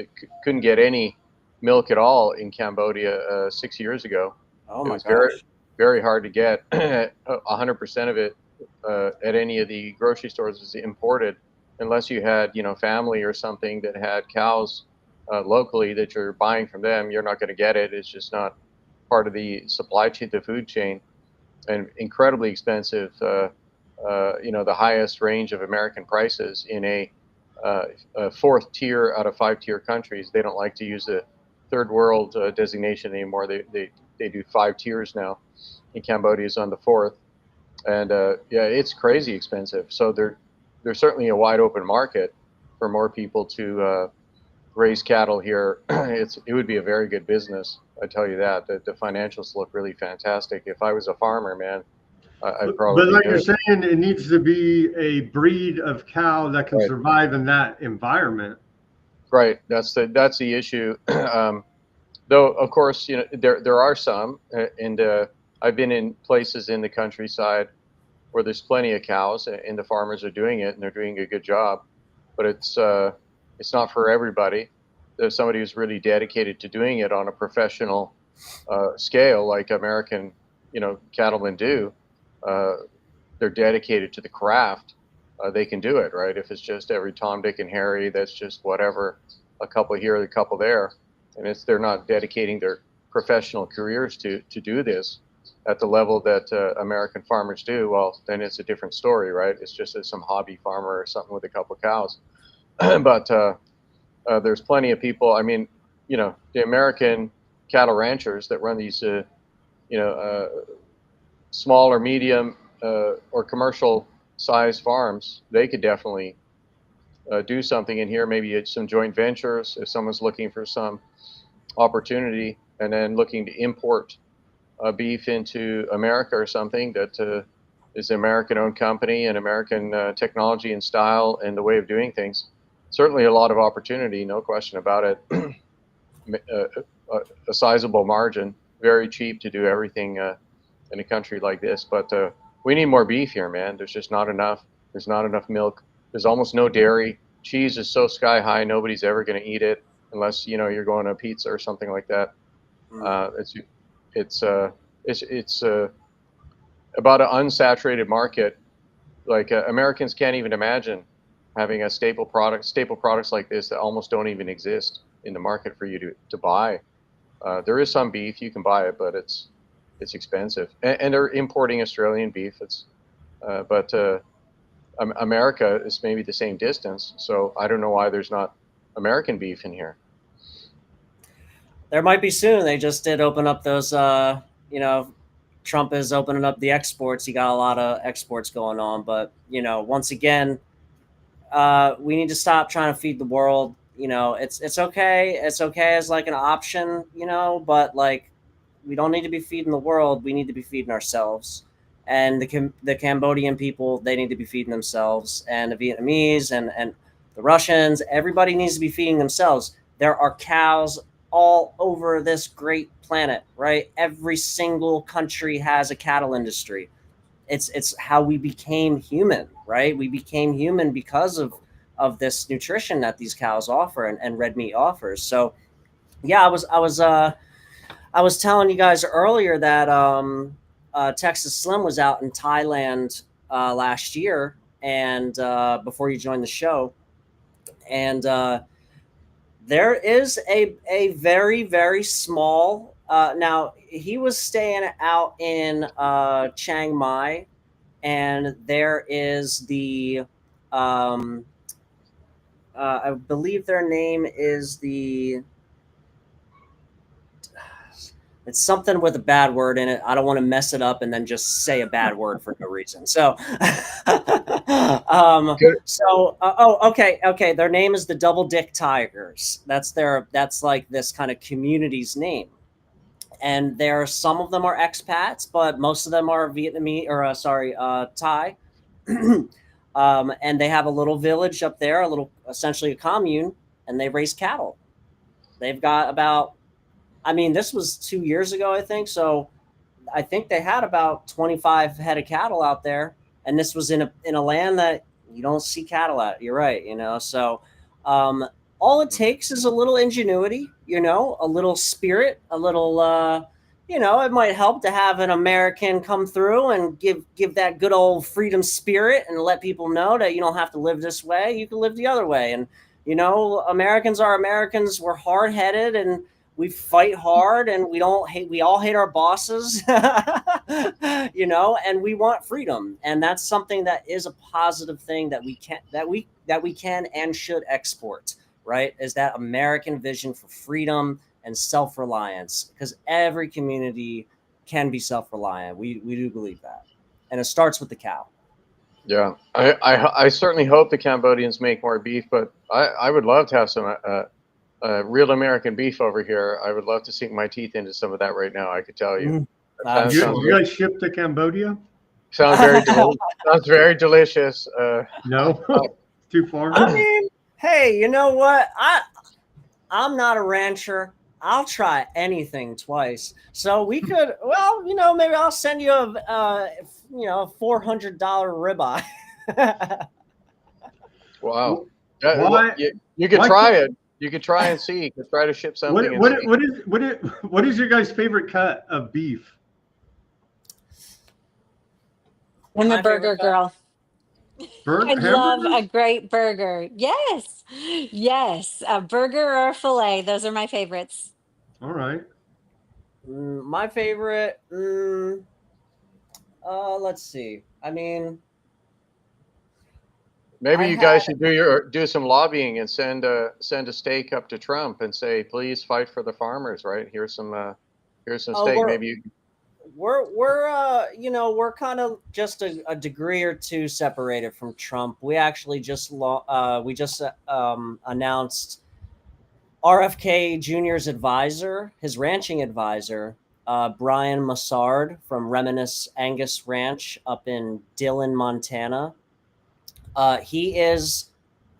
couldn't get any milk at all in Cambodia 6 years ago. Oh It my was very, gosh. very hard to get. 100% of it at any of the grocery stores was imported, unless you had, family or something that had cows locally that you're buying from them. You're not going to get it. It's just not part of the supply chain, the food chain, and incredibly expensive. The highest range of American prices in a fourth tier out of 5 tier countries. They don't like to use the third world designation anymore. They do 5 tiers now. In Cambodia is on the fourth, and yeah, it's crazy expensive. So there's certainly a wide open market for more people to raise cattle here. It would be a very good business. I tell you that. The financials look really fantastic. If I was a farmer, man, I'd But probably like do you're it. saying, it needs to be a breed of cow that can Right. survive in that environment. Right. That's the issue. Though, of course, there are some, and I've been in places in the countryside where there's plenty of cows, and the farmers are doing it, and they're doing a good job. But it's not for everybody. There's somebody who's really dedicated to doing it on a professional scale, like American, cattlemen do. Uh, they're dedicated to the craft. They can do it, right? If it's just every Tom, Dick, and Harry, that's just whatever, a couple here, a couple there, and they're not dedicating their professional careers to do this. at the level that American farmers do, well, then it's a different story, right? It's just some hobby farmer or something with a couple of cows. But there's plenty of people. I mean, the American cattle ranchers that run these, small or medium or commercial size farms, they could definitely do something in here. Maybe it's some joint ventures if someone's looking for some opportunity and then looking to import beef into America or something that is an American-owned company and American technology and style and the way of doing things. Certainly a lot of opportunity, no question about it. A sizable margin, very cheap to do everything in a country like this. But we need more beef here, man. There's just not enough. There's not enough milk. There's almost no dairy. Cheese is so sky high, nobody's ever going to eat it unless you're going to pizza or something like that. It's about an unsaturated market. Like Americans can't even imagine having a staple products like this that almost don't even exist in the market for you to buy. There is some beef, you can buy it, but it's expensive, and they're importing Australian beef. But America is maybe the same distance, so I don't know why there's not American beef in here. There might be soon. They just did open up those, Trump is opening up the exports. He got a lot of exports going on. But, once again, we need to stop trying to feed the world. It's okay. It's okay as like an option, but like we don't need to be feeding the world. We need to be feeding ourselves. And the Cambodian people, they need to be feeding themselves. And the Vietnamese and the Russians, everybody needs to be feeding themselves. There are cows all over this great planet, right? Every single country has a cattle industry. It's how we became human, right? We became human because of this nutrition that these cows offer and red meat offers. So yeah, I was telling you guys earlier that Texas Slim was out in Thailand last year, and before you joined the show, and there is a very, very small. Now he was staying out in Chiang Mai, and there is the. I believe their name is the. It's something with a bad word in it. I don't want to mess it up and then just say a bad word for no reason. So, okay. Their name is the Double Dick Tigers. That's like this kind of community's name. And some of them are expats, but most of them are Vietnamese or Thai. And they have a little village up there, essentially a commune, and they raise cattle. They've got about, this was 2 years ago, I think. So I think they had about 25 head of cattle out there. And this was in a land that you don't see cattle at. You're right. So all it takes is a little ingenuity, a little spirit, a little, it might help to have an American come through and give that good old freedom spirit and let people know that you don't have to live this way. You can live the other way. And, Americans are Americans. We're hard headed and we fight hard, and we all hate our bosses, and we want freedom. And that's something that is a positive thing that we can and should export, right? Is that American vision for freedom and self-reliance, because every community can be self-reliant. We do believe that. And it starts with the cow. Yeah, I certainly hope the Cambodians make more beef, but I would love to have some real American beef over here. I would love to sink my teeth into some of that right now. I could tell you. You guys ship to Cambodia? Sounds very sounds very delicious. No, too far. Hey, you know what? I'm not a rancher. I'll try anything twice. So we could, maybe I'll send you a $400 ribeye. Wow. You could try it. You could try and see. You could try to ship something. What is your guys' favorite cut of beef? I'm a burger girl. I love a great burger. Yes. A burger or a filet. Those are my favorites. All right. My favorite, Let's see. I mean, Maybe I you had guys should do some lobbying and send a stake up to Trump and say, please fight for the farmers. Right, here's some oh steak. Maybe you. we're you know, we're kind of just a degree or two separated from Trump. We actually just announced RFK Jr.'s advisor, his ranching advisor, Brian Massard from Reminisce Angus Ranch up in Dillon, Montana. He is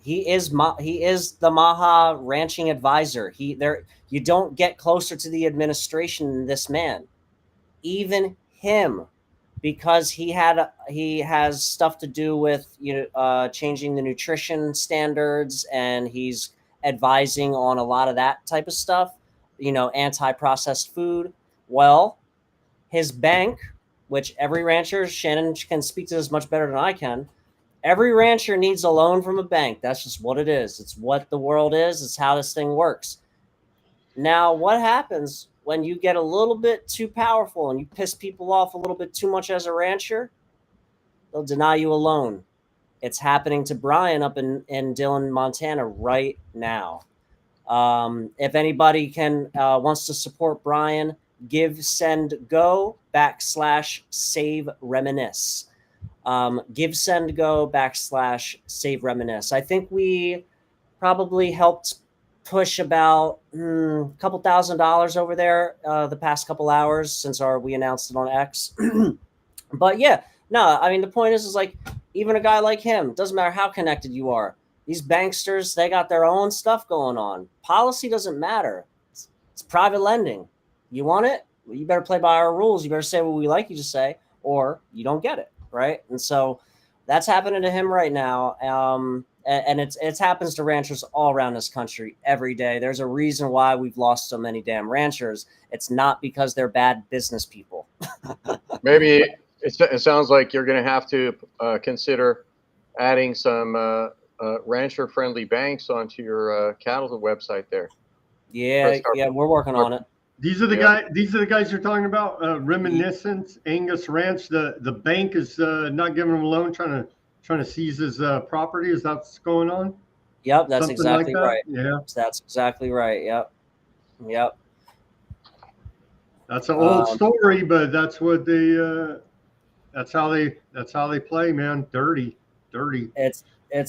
he is the Maha ranching advisor. He there You don't get closer to the administration than this man. Even him, because he has stuff to do with changing the nutrition standards, and he's advising on a lot of that type of stuff, anti-processed food. Well, his bank, which every rancher, Shannon can speak to this much better than I can, every rancher needs a loan from a bank. That's just what it is. It's what the world is. It's how this thing works. Now, what happens when you get a little bit too powerful and you piss people off a little bit too much as a rancher? They'll deny you a loan. It's happening to Brian up in Dillon, Montana right now. If anybody wants to support Brian, give send go /save reminisce. Give send go /save reminisce. I think we probably helped push about a couple $1,000 over there the past couple hours since we announced it on X. But yeah, no, I mean, the point is like, even a guy like him, doesn't matter how connected you are. These banksters, they got their own stuff going on. Policy doesn't matter. It's private lending. You want it? Well, you better play by our rules. You better say what we like you to say, or you don't get it, right? And so that's happening to him right now. And it happens to ranchers all around this country every day. There's a reason why we've lost so many damn ranchers. It's not because they're bad business people. Maybe it sounds like you're going to have to consider adding some rancher-friendly banks onto your cattle website there. Yeah, we're working on it. These are the guys you're talking about. Reminiscence, Angus Ranch. The bank is not giving him a loan, trying to seize his property. Is that what's going on? Yep, that's Something exactly like that? right. Yeah, that's exactly right. Yep. that's an old story, but that's what that's how they play, man. Dirty. It's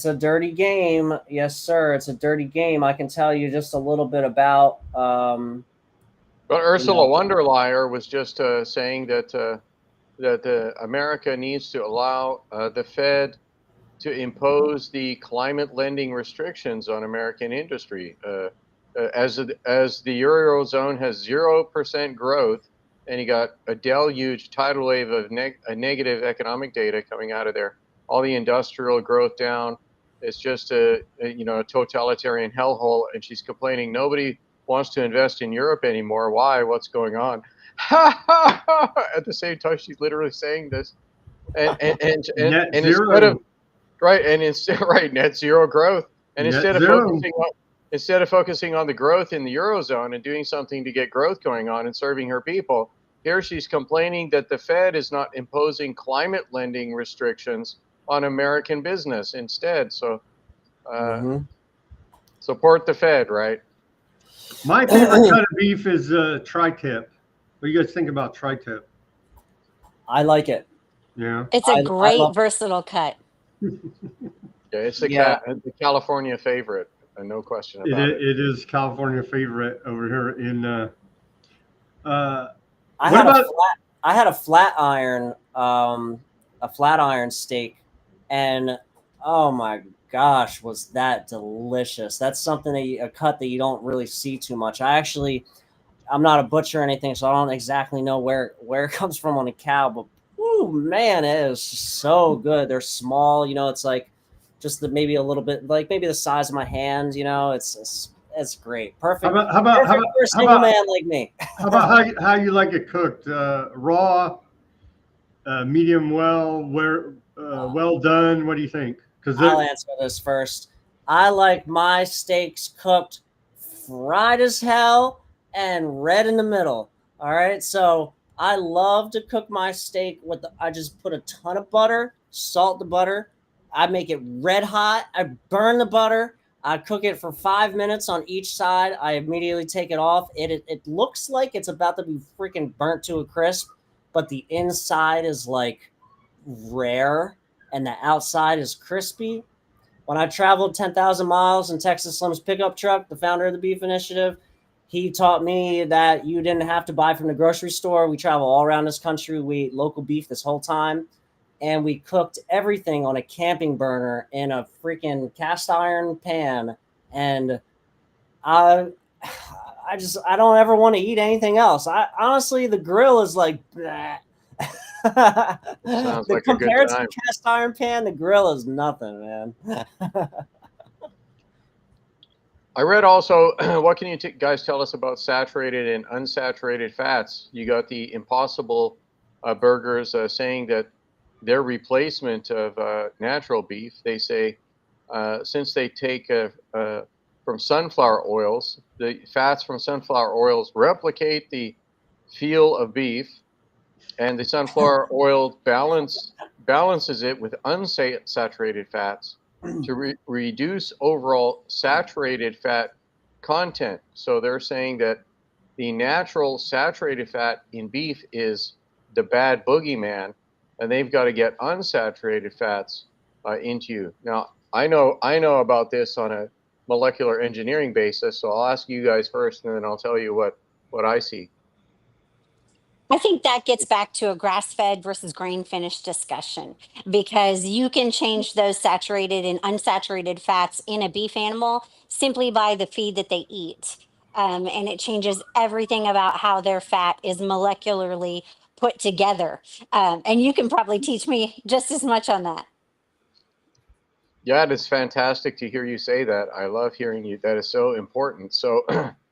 a dirty game. Yes, sir. It's a dirty game. I can tell you just a little bit about. But Ursula von der Leyen was just saying that America needs to allow the Fed to impose the climate lending restrictions on American industry. As the Eurozone has 0% growth, and you got a deluge tidal wave of negative economic data coming out of there. All the industrial growth down. It's just a totalitarian hellhole, and she's complaining nobody wants to invest in Europe anymore. Why? What's going on? At the same time, she's literally saying this, and instead of net zero growth, and instead of focusing on the growth in the Eurozone and doing something to get growth going on and serving her people, here she's complaining that the Fed is not imposing climate lending restrictions on American business instead. So support the Fed, right? My favorite cut of beef is tri-tip. What do you guys think about tri-tip? I like it. Yeah, It's a great versatile cut. Yeah, it's the California favorite, no question about it. It is California favorite over here in. I had a flat iron steak, and oh my gosh, was that delicious! That's something a cut that you don't really see too much. I'm not a butcher or anything, so I don't exactly know where it comes from on a cow, but oh man, it is so good. They're small, it's like just maybe a little bit, like maybe the size of my hand. It's great, perfect. How about for a single man like me? How about how you like it cooked? Raw, medium well, well done. What do you think? I'll answer this first. I like my steaks cooked fried as hell and red in the middle. All right, so I love to cook my steak with I just put a ton of butter, salt the butter. I make it red hot. I burn the butter. I cook it for 5 minutes on each side. I immediately take it off. It looks like it's about to be freaking burnt to a crisp, but the inside is like rare and the outside is crispy. When I traveled 10,000 miles in Texas Slim's pickup truck, the founder of the Beef Initiative, he taught me that you didn't have to buy from the grocery store. We travel all around this country. We ate local beef this whole time. And we cooked everything on a camping burner in a freaking cast iron pan. And I, I don't ever want to eat anything else. I honestly, the grill is like, bleh. Sounds like a good Compared to time. the cast iron pan, the grill is nothing, man. I read also, what can you guys tell us about saturated and unsaturated fats? You got the Impossible burgers saying that their replacement of natural beef, they say, since they take from sunflower oils, the fats from sunflower oils replicate the feel of beef, and the sunflower oil balances it with unsaturated fats to reduce overall saturated fat content. So they're saying that the natural saturated fat in beef is the bad boogeyman, and they've got to get unsaturated fats into you. Now, I know about this on a molecular engineering basis, so I'll ask you guys first, and then I'll tell you what I see. I think that gets back to a grass fed versus grain finished discussion, because you can change those saturated and unsaturated fats in a beef animal simply by the feed that they eat. And it changes everything about how their fat is molecularly put together. And you can probably teach me just as much on that. Yeah, it's fantastic to hear you say that. I love hearing you. That is so important. So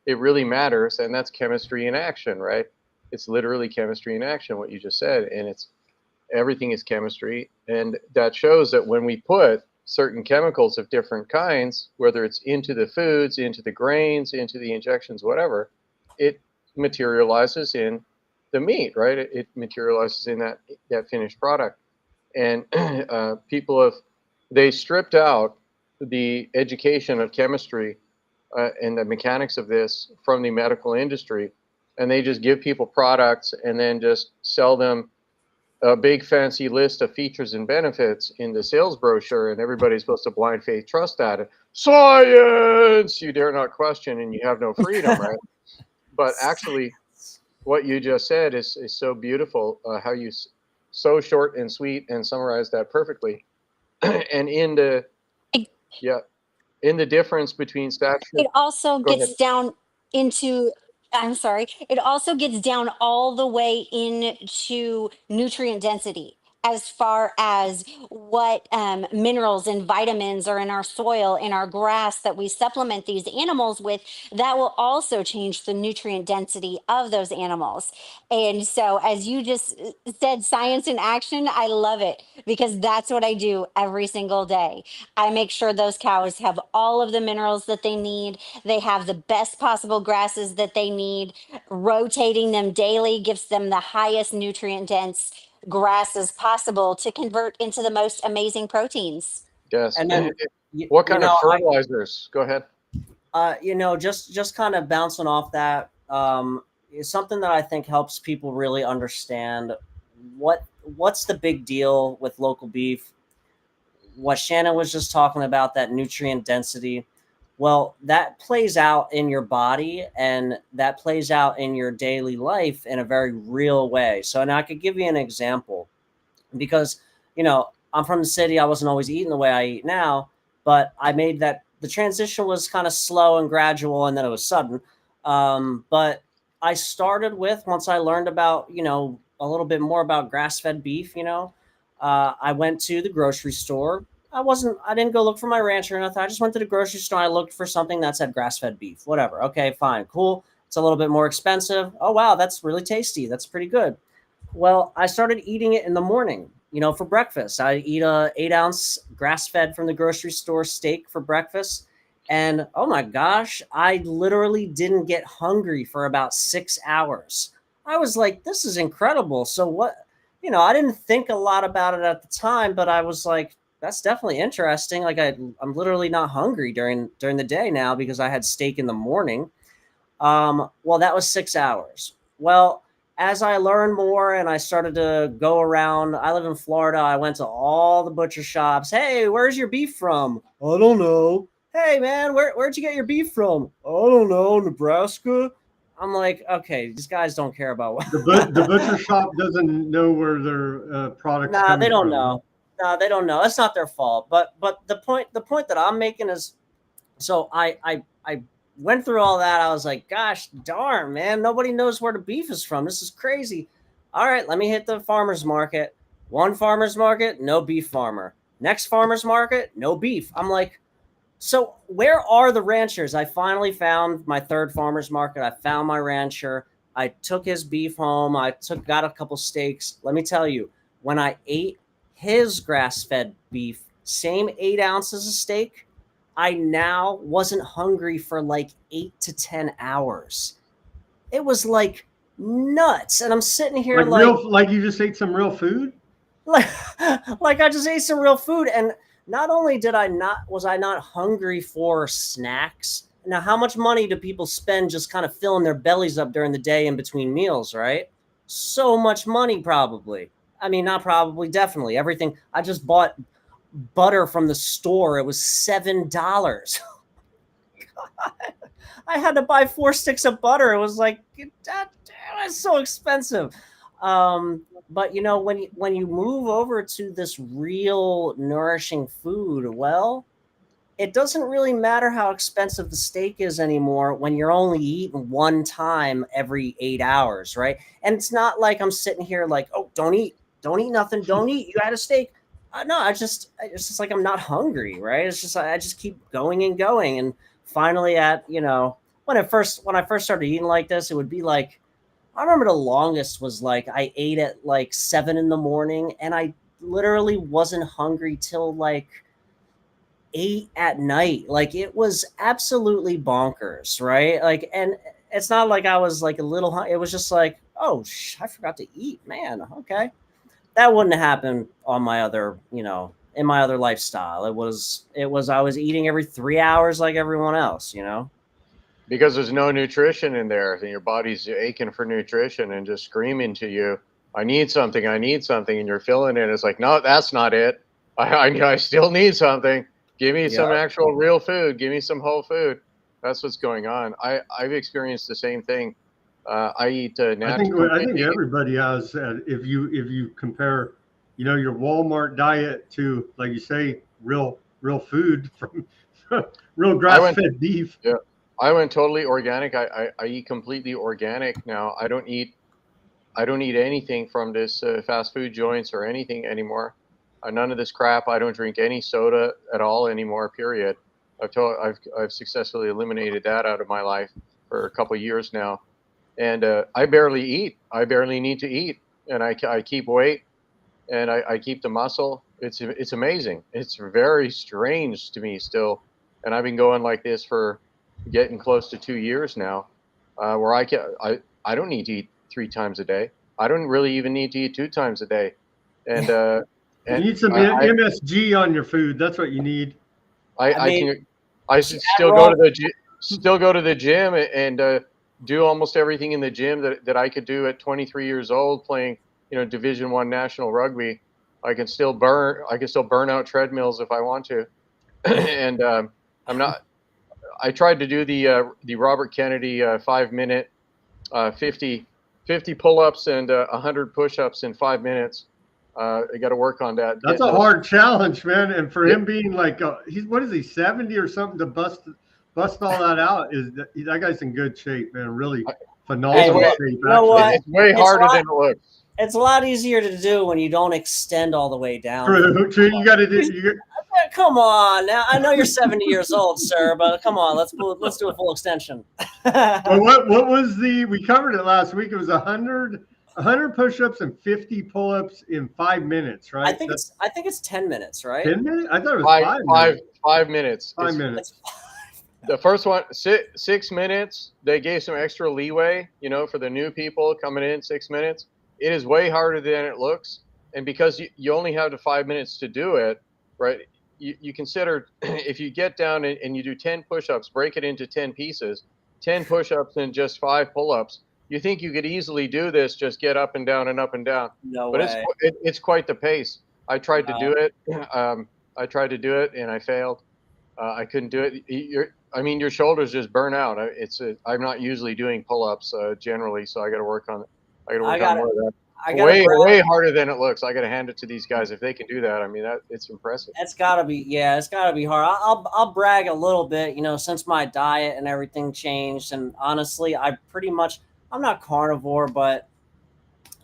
it really matters, and that's chemistry in action, right? It's literally chemistry in action, what you just said, and it's everything is chemistry, and that shows that when we put certain chemicals of different kinds, whether it's into the foods, into the grains, into the injections, whatever, it materializes in the meat, right? It materializes in that finished product, and people have they stripped out the education of chemistry and the mechanics of this from the medical industry, and they just give people products and then just sell them a big fancy list of features and benefits in the sales brochure, and everybody's supposed to blind faith trust that. Science! You dare not question, and you have no freedom, right? But actually, what you just said is so beautiful, how you so short and sweet and summarize that perfectly. And in the difference between It also go ahead. gets down into, I'm sorry, it also gets down all the way into nutrient density, as far as what minerals and vitamins are in our soil, in our grass that we supplement these animals with. That will also change the nutrient density of those animals. And so, as you just said, science in action, I love it, because that's what I do every single day. I make sure those cows have all of the minerals that they need. They have the best possible grasses that they need. Rotating them daily gives them the highest nutrient dense grasses possible to convert into the most amazing proteins. Yes. And then, What kind of fertilizers? Go ahead. Just kind of bouncing off that, is something that I think helps people really understand what's the big deal with local beef. What Shannon was just talking about, that nutrient density, well, that plays out in your body and that plays out in your daily life in a very real way. So, and I could give you an example, because, I'm from the city. I wasn't always eating the way I eat now, but I made that the transition was kind of slow and gradual, and then it was sudden. But I started with, once I learned about, a little bit more about grass-fed beef, I went to the grocery store. I didn't go look for my ranch or nothing. I just went to the grocery store. I looked for something that said grass-fed beef, whatever. Okay, fine, cool. It's a little bit more expensive. Oh, wow, that's really tasty. That's pretty good. Well, I started eating it in the morning, for breakfast. I eat a 8-ounce grass-fed from the grocery store steak for breakfast. And oh my gosh, I literally didn't get hungry for about 6 hours. I was like, this is incredible. So what, I didn't think a lot about it at the time, but I was like, that's definitely interesting. Like I'm literally not hungry during the day now because I had steak in the morning. Well, that was 6 hours. Well, as I learned more and I started to go around, I live in Florida. I went to all the butcher shops. Hey, where's your beef from? I don't know. Hey, man, where'd you get your beef from? I don't know, Nebraska. I'm like, okay, these guys don't care about what. The butcher shop doesn't know where their products Nah, they coming don't from. know. No, they don't know. It's not their fault. But the point that I'm making is, so I went through all that. I was like, gosh darn, man, nobody knows where the beef is from. This is crazy. All right, let me hit the farmer's market. One farmer's market, no beef farmer. Next farmer's market, no beef. I'm like, so where are the ranchers? I finally found my third farmer's market. I found my rancher. I took his beef home. Got a couple steaks. Let me tell you, when I ate his grass-fed beef, same 8 ounces of steak, I now wasn't hungry for like 8 to 10 hours. It was like nuts. And I'm sitting here Like you just ate some real food? like, like I just ate some real food. And not only was I not hungry for snacks. Now, how much money do people spend just kind of filling their bellies up during the day in between meals, right? So much money, probably. I mean, not probably, definitely. Everything. I just bought butter from the store. It was $7. I had to buy 4 sticks of butter. It was like, it's so expensive. But when you move over to this real nourishing food, well, it doesn't really matter how expensive the steak is anymore when you're only eating one time every 8 hours, right? And it's not like I'm sitting here like, oh, don't eat nothing, don't eat. You had a steak. No, it's just like I'm not hungry, right? It's just I just keep going and going, and finally, when I first started eating like this, it would be like, I remember the longest was like I ate at like 7 in the morning, and I literally wasn't hungry till like 8 at night. Like it was absolutely bonkers, right? Like, and it's not like I was like a little. It was just like, oh, I forgot to eat, man. Okay, that wouldn't happen on my other, in my other lifestyle. It was I was eating every 3 hours like everyone else, Because there's no nutrition in there, and your body's aching for nutrition and just screaming to you, I need something, and you're feeling it. It's like, no, that's not it. I still need something. Give me some actual real food. Give me some whole food. That's what's going on. I've experienced the same thing. I eat natural. I think everybody has. If you compare, your Walmart diet to, like you say, real food from real grass-fed beef. Yeah, I went totally organic. I eat completely organic now. I don't eat anything from this fast food joints or anything anymore. None of this crap. I don't drink any soda at all anymore. Period. I've successfully eliminated that out of my life for a couple of years now. And I barely eat. I barely need to eat, and I keep weight, and I keep the muscle. It's amazing. It's very strange to me still, and I've been going like this for getting close to 2 years now, where I don't need to eat 3 times a day. I don't really even need to eat 2 times a day, and you need some MSG on your food. That's what you need. I should still go to the gym and do almost everything in the gym that I could do at 23 years old playing, Division I national rugby. I can still burn out treadmills if I want to. And I tried to do the Robert Kennedy 5-minute 50 pull-ups and 100 push-ups in 5 minutes. I got to work on that. That's a hard challenge, man. And for him being like, what is he, 70 or something, to bust all that out, that guy's in good shape, man. Really phenomenal shape. It's way harder than it looks. It's a lot easier to do when you don't extend all the way down. True. You got to do. Come on, now I know you're 70 years old, sir, but come on, let's do a full extension. Well, what was we covered it last week? It was 100 push-ups and 50 pull-ups in 5 minutes, right? I think it's 10 minutes, right? 10 minutes? I thought it was 5 minutes. 5 minutes. 5 minutes. The first one, 6 minutes. They gave some extra leeway, for the new people coming in. 6 minutes. It is way harder than it looks, and because you only have the 5 minutes to do it, right? You consider if you get down and you do 10 push-ups, break it into 10 pieces, 10 push-ups and just 5 pull-ups. You think you could easily do this? Just get up and down and up and down. No But way. it's quite the pace. I tried to Wow. do it. I tried to do it and I failed. I couldn't do it. Your shoulders just burn out. I'm not usually doing pull-ups generally, so I got to work on it. I got to work on more of that. I gotta Way harder than it looks. I got to hand it to these guys if they can do that. It's impressive. It's gotta be hard. I'll brag a little bit, since my diet and everything changed. And honestly, I'm not carnivore, but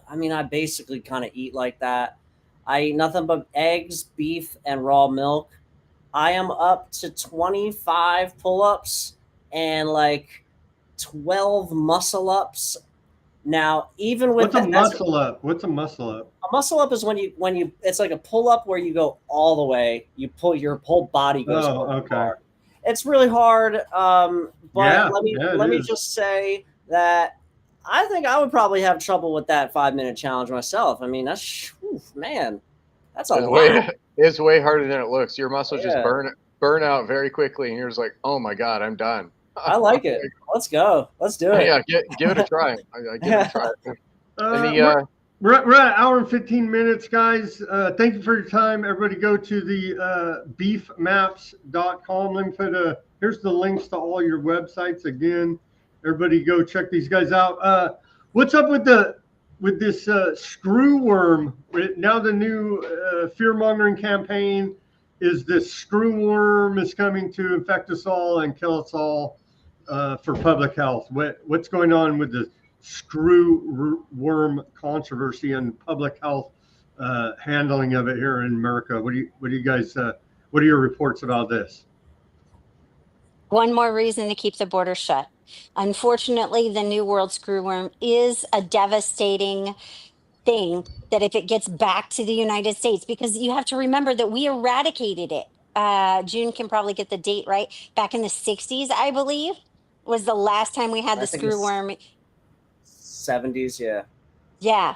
I basically kind of eat like that. I eat nothing but eggs, beef, and raw milk. I am up to 25 pull-ups and like 12 muscle ups. Now, even with What's a muscle up? What's a muscle up? a muscle up is when you it's like a pull up where you go all the way. You pull your whole body goes. Oh, okay. Hard. It's really hard. But Yeah, let me just say that I think I would probably have trouble with that 5-minute challenge myself. Man, that's a lot. It's way harder than it looks. Your muscles just burn out very quickly, and you're just like, oh my god, I'm done. I like it. Let's go. Let's do it. Yeah, give it a try. Give it a try. We're at an hour and 15 minutes, guys. Thank you for your time. Everybody go to the beefmaps.com. Here's the links to all your websites again. Everybody go check these guys out. What's up with this screw worm? Now the new fear-mongering campaign is this screw worm is coming to infect us all and kill us all for public health. What's going on with the screw worm controversy and public health handling of it here in America? What are your reports about this? One more reason to keep the border shut. Unfortunately, the New World screwworm is a devastating thing that if it gets back to the United States, because you have to remember that we eradicated it. June can probably get the date right. Back in the 60s, I believe, was the last time we had the screwworm. 70s, yeah. Yeah.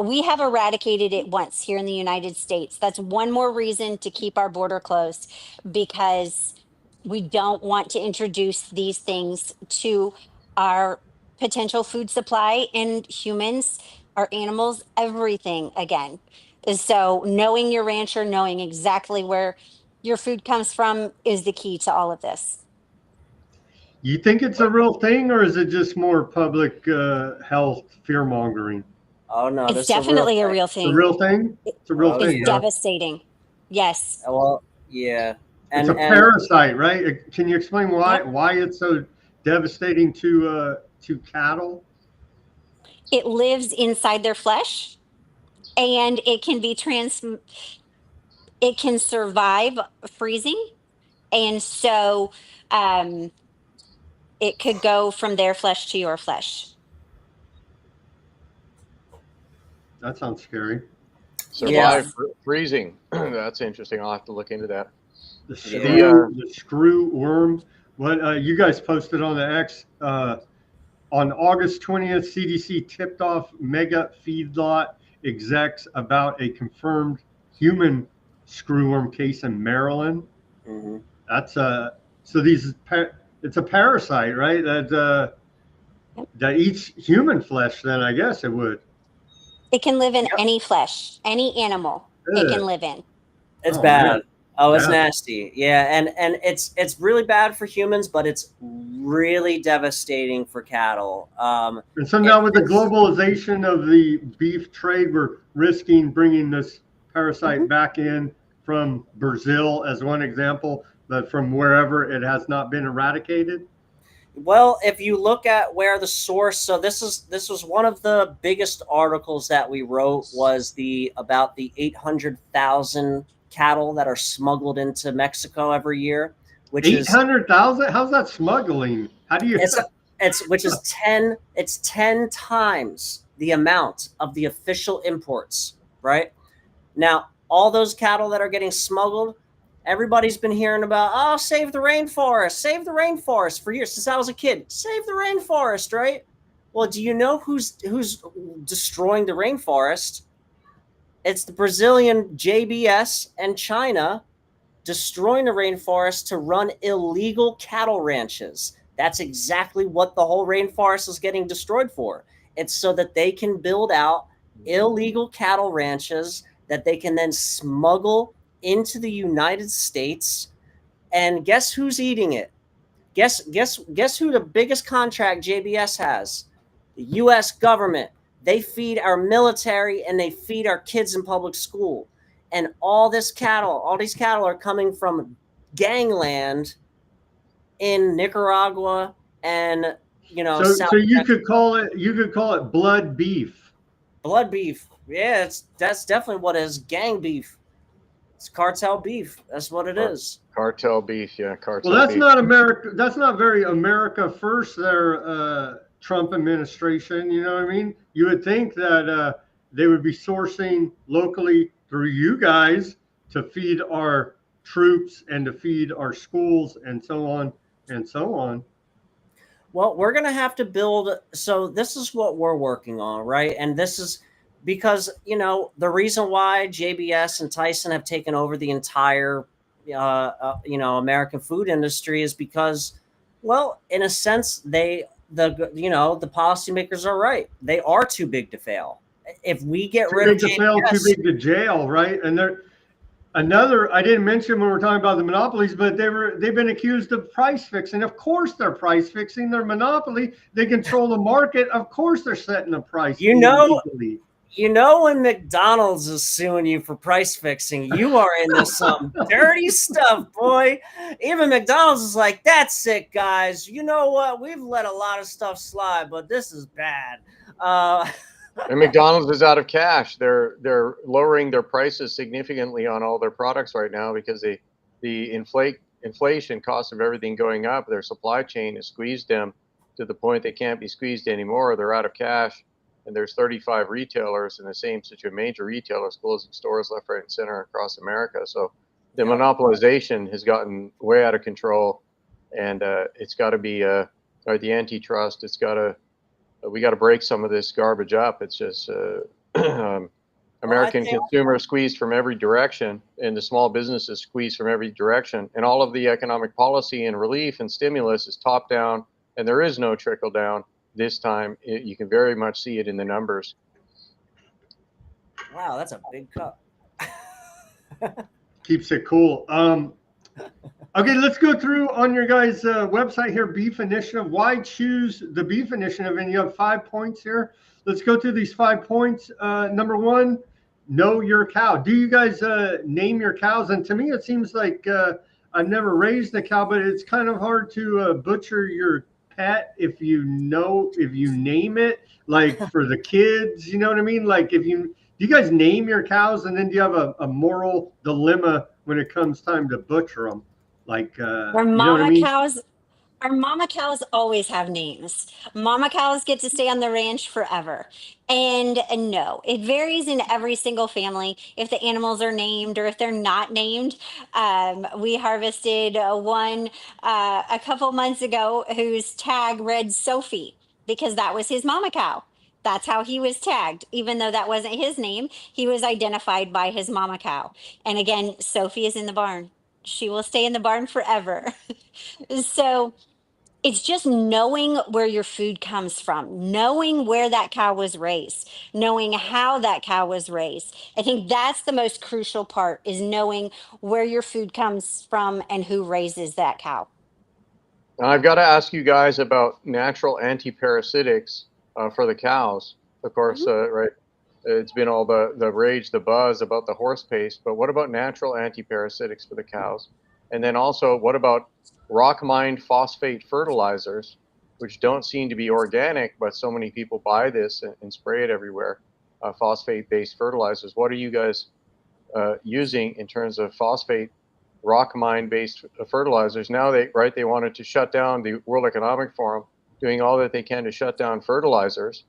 We have eradicated it once here in the United States. That's one more reason to keep our border closed, because we don't want to introduce these things to our potential food supply and humans, our animals, everything again. So knowing your rancher, knowing exactly where your food comes from is the key to all of this. You think it's a real thing, or is it just more public health fear mongering? Oh no, it's definitely a real thing. It's a real thing. It's a real thing. It's devastating. Yes. Well, yeah. It's a parasite, right? Can you explain why it's so devastating to cattle? It lives inside their flesh, and it can be it can survive freezing, and so it could go from their flesh to your flesh. That sounds scary. Survive freezing. That's interesting. I'll have to look into that. The screw worm. What you guys posted on the X on August 20th, CDC tipped off mega feedlot execs about a confirmed human screwworm case in Maryland. Mm-hmm. That's it's a parasite, right? That eats human flesh. Then I guess it would. It can live in any flesh, any animal. It can live in. It's bad. Man. Oh, it's nasty. Yeah, and it's really bad for humans, but it's really devastating for cattle. And so now with the globalization of the beef trade, we're risking bringing this parasite back in from Brazil as one example, but from wherever it has not been eradicated. Well, if you look at where the source, so this was one of the biggest articles that we wrote was about the 800,000 cattle that are smuggled into Mexico every year, which 800,000. How's that smuggling? How do you? It's 10 times the amount of the official imports. Right now, all those cattle that are getting smuggled, Everybody's been hearing about, oh, save the rainforest for years since I was a kid. Save the rainforest, right? Well, do you know who's destroying the rainforest? It's the Brazilian JBS and China destroying the rainforest to run illegal cattle ranches. That's exactly what the whole rainforest is getting destroyed for. It's so that they can build out illegal cattle ranches that they can then smuggle into the United States. And guess who's eating it? Guess who the biggest contract JBS has? The US government. They feed our military and they feed our kids in public school. And all these cattle are coming from gangland in Nicaragua and South So you America. could call it blood beef. Blood beef. Yeah, that's definitely what it is. Gang beef. It's cartel beef. That's what it is. Cartel beef, yeah, cartel Well, that's beef. not America. That's not very America first. There, Trump administration. You know what I mean? You would think that they would be sourcing locally through you guys to feed our troops and to feed our schools and so on and so on. Well, we're going to have to build. So, this is what we're working on, right? And this is because, the reason why JBS and Tyson have taken over the entire, American food industry is because, well, in a sense, the policymakers are right. They are too big to fail. If we get Too rid of big to fail, too JBS, big to jail, right? And they're another, I didn't mention when we're talking about the monopolies, but they've been accused of price fixing. Of course they're price fixing. They're monopoly. They control the market. Of course they're setting a price illegally. When McDonald's is suing you for price fixing, you are into some dirty stuff, boy. Even McDonald's is like, that's it, guys. You know what? We've let a lot of stuff slide, but this is bad. And McDonald's is out of cash. They're lowering their prices significantly on all their products right now because the inflation cost of everything going up. Their supply chain has squeezed them to the point they can't be squeezed anymore. They're out of cash, and there's 35 retailers in the same situation, major retailers closing stores left, right, and center across America. So the monopolization has gotten way out of control, and it's got to be the antitrust. We got to break some of this garbage up. It's just American consumers squeezed from every direction, and the small businesses squeezed from every direction. And all of the economic policy and relief and stimulus is top down, and there is no trickle down this time. You can very much see it in the numbers. Wow, that's a big cup. Keeps it cool. Okay, let's go through on your guys' website here, Beef Initiative. Why choose the Beef Initiative? And you have 5 points here. Let's go through these 5 points. Number one, know your cow. Do you guys name your cows? And to me, it seems like I've never raised a cow, but it's kind of hard to butcher your pet if you name it, like for the kids. You know what I mean? Like do you guys name your cows, and then do you have a moral dilemma when it comes time to butcher them? Like, you know what I mean? Our mama cows always have names. Mama cows get to stay on the ranch forever. And no, it varies in every single family if the animals are named or if they're not named. We harvested one a couple months ago whose tag read Sophie because that was his mama cow. That's how he was tagged. Even though that wasn't his name, he was identified by his mama cow. And again, Sophie is in the barn. She will stay in the barn forever. So it's just knowing where your food comes from, knowing where that cow was raised, knowing how that cow was raised. I think that's the most crucial part, is knowing where your food comes from and who raises that cow. Now, I've got to ask you guys about natural anti-parasitics for the cows. Of course, right? It's been all the rage, the buzz about the horse paste, but what about natural anti-parasitics for the cows? And then also, what about rock mined phosphate fertilizers, which don't seem to be organic, but so many people buy this and spray it everywhere, phosphate-based fertilizers. What are you guys using in terms of phosphate rock mine-based fertilizers? Now they wanted to shut down the World Economic Forum, doing all that they can to shut down fertilizers.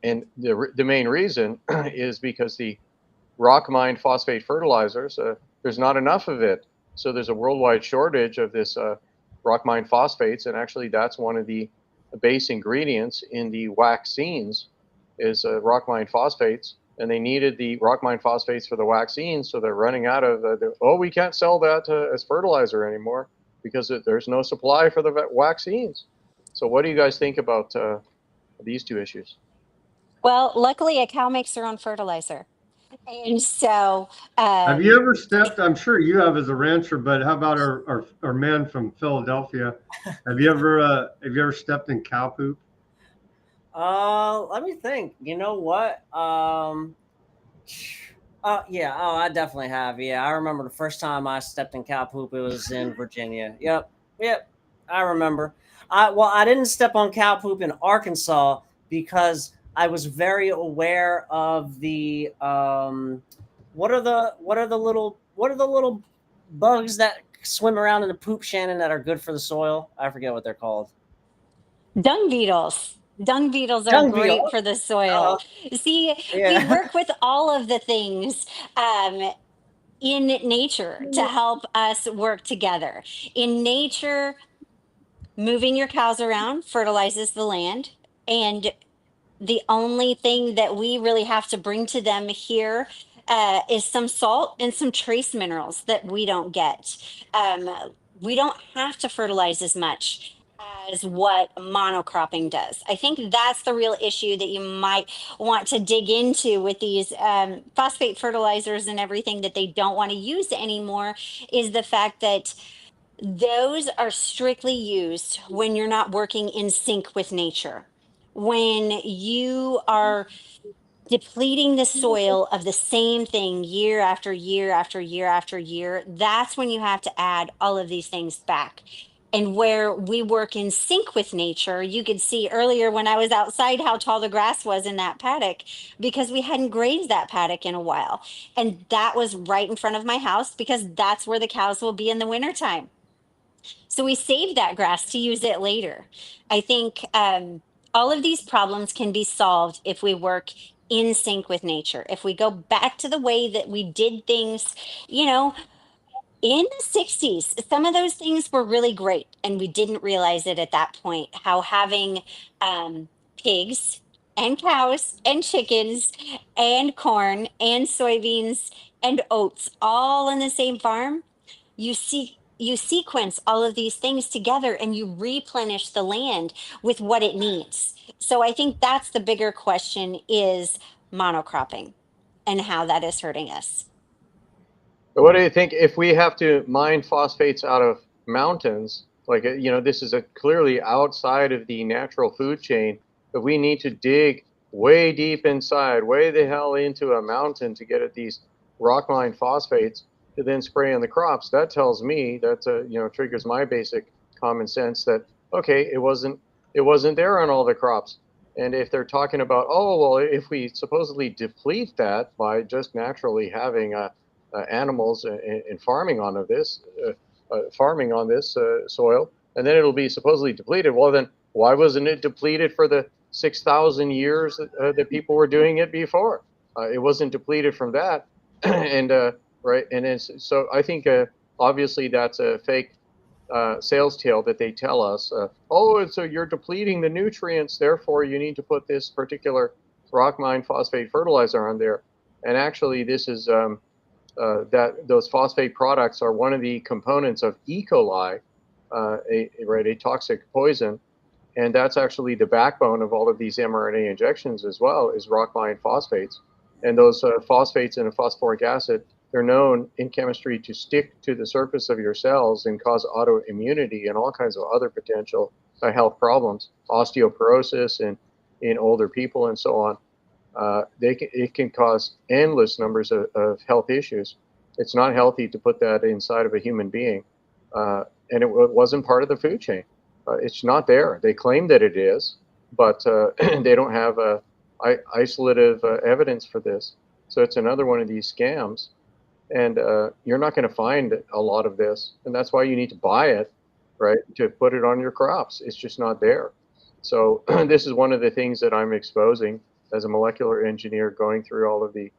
And the main reason is because the rock mine phosphate fertilizers, there's not enough of it. So there's a worldwide shortage of this rock mine phosphates, and actually that's one of the base ingredients in the vaccines is rock mine phosphates, and they needed the rock mine phosphates for the vaccines, so they're running out of we can't sell that as fertilizer anymore because there's no supply for the vaccines. So what do you guys think about these two issues? Well, luckily, a cow makes her own fertilizer. And so, Have you um, ever stepped? I'm sure you have as a rancher, but how about our man from Philadelphia? Have you ever stepped in cow poop? Let me think. You know what? Yeah. Oh, I definitely have. Yeah, I remember the first time I stepped in cow poop. It was in Virginia. Yep. Yep. I remember. I didn't step on cow poop in Arkansas because I was very aware of the what are the little bugs that swim around in the poop, Shannon, that are good for the soil? I forget what they're called. dung beetles. Dung beetles are Dung beetle. great for the soil. Uh, See, we yeah. work with all of the things in nature to help us work together. In nature, moving your cows around fertilizes the land. And the only thing that we really have to bring to them here is some salt and some trace minerals that we don't get. Um, we don't have to fertilize as much as what monocropping does. I think that's the real issue that you might want to dig into with these phosphate fertilizers and everything that they don't want to use anymore, is the fact that those are strictly used when you're not working in sync with nature. When you are depleting the soil of the same thing year after year after year after year, that's when you have to add all of these things back. And where we work in sync with nature, you could see earlier when I was outside how tall the grass was in that paddock because we hadn't grazed that paddock in a while. And that was right in front of my house because that's where the cows will be in the wintertime. So we save that grass to use it later. I think all of these problems can be solved if we work in sync with nature. If we go back to the way that we did things, you know, in the 60s, some of those things were really great. And we didn't realize it at that point, how having pigs and cows and chickens and corn and soybeans and oats all on the same farm, you sequence all of these things together and you replenish the land with what it needs. So I think that's the bigger question, is monocropping and how that is hurting us. But what do you think if we have to mine phosphates out of mountains? Like, this is clearly outside of the natural food chain, but we need to dig way deep inside, way the hell into a mountain to get at these rock mine phosphates to then spray on the crops. That tells me that, triggers my basic common sense that, okay, it wasn't there on all the crops. And if they're talking about, oh, well, if we supposedly deplete that by just naturally having animals and farming on this soil, and then it'll be supposedly depleted. Well, then why wasn't it depleted for the 6,000 years that people were doing it before? It wasn't depleted from that, and right, and then so I think obviously that's a fake sales tale that they tell us. So you're depleting the nutrients, therefore you need to put this particular rock mine phosphate fertilizer on there. And actually, this is that those phosphate products are one of the components of E. coli, a toxic poison, and that's actually the backbone of all of these mRNA injections as well, is rock mine phosphates. And those phosphates and a phosphoric acid, they're known in chemistry to stick to the surface of your cells and cause autoimmunity and all kinds of other potential health problems, osteoporosis in older people and so on. It can cause endless numbers of health issues. It's not healthy to put that inside of a human being, and it wasn't part of the food chain. It's not there. They claim that it is, but they don't have isolative evidence for this. So it's another one of these scams, and you're not going to find a lot of this, and that's why you need to buy it, right, to put it on your crops. It's just not there. So this is one of the things that I'm exposing as a molecular engineer, going through all of the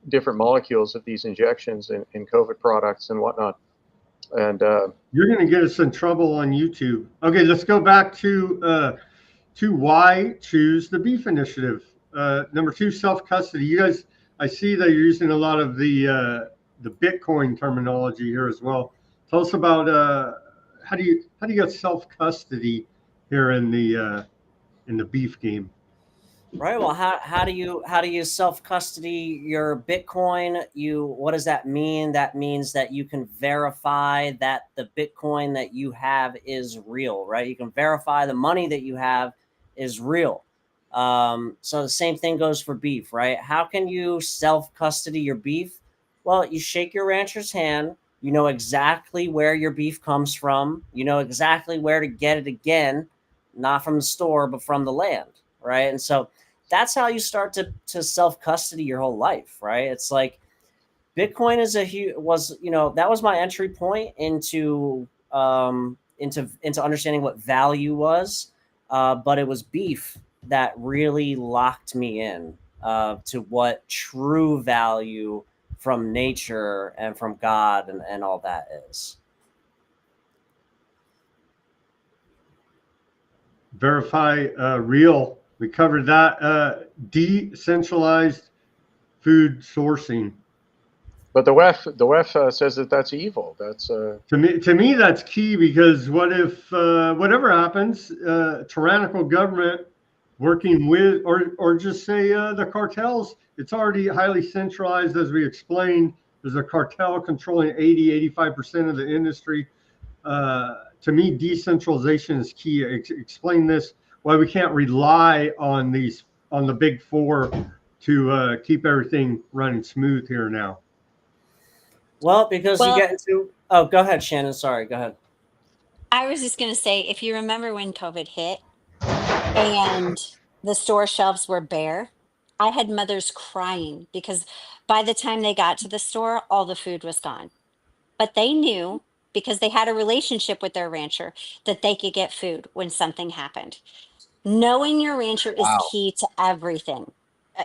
different molecules of these injections in COVID products and whatnot. And you're going to get us in trouble on YouTube. Okay, let's go back to why choose the beef initiative. Number 2, self-custody. You guys, I see that you're using a lot of the Bitcoin terminology here as well. Tell us about how do you get self-custody here in the beef game? Right. Well, how do you self custody your Bitcoin? What does that mean? That means that you can verify that the Bitcoin that you have is real, right? You can verify the money that you have is real. So the same thing goes for beef, right? How can you self custody your beef? Well, you shake your rancher's hand. You know exactly where your beef comes from. You know exactly where to get it again, not from the store, but from the land, right? And so that's how you start to self custody your whole life, right? It's like Bitcoin is that was my entry point into understanding what value was, but it was beef that really locked me in to what true value from nature and from God and all that is. Verify real. We covered that. Decentralized food sourcing. but the WEF says that that's evil. That's To me, that's key, because what if whatever happens, tyrannical government working with, or just say the cartels, it's already highly centralized, as we explained. There's a cartel controlling 85% of the industry. To me, decentralization is key. Explain this, why we can't rely on the big four to keep everything running smooth here now. Well, because you Well, get into oh, go ahead, Shannon. Sorry, go ahead. I was just going to say, if you remember when COVID hit and the store shelves were bare, I had mothers crying because by the time they got to the store, all the food was gone. But they knew, because they had a relationship with their rancher, that they could get food when something happened. Knowing your rancher is wow. key to everything.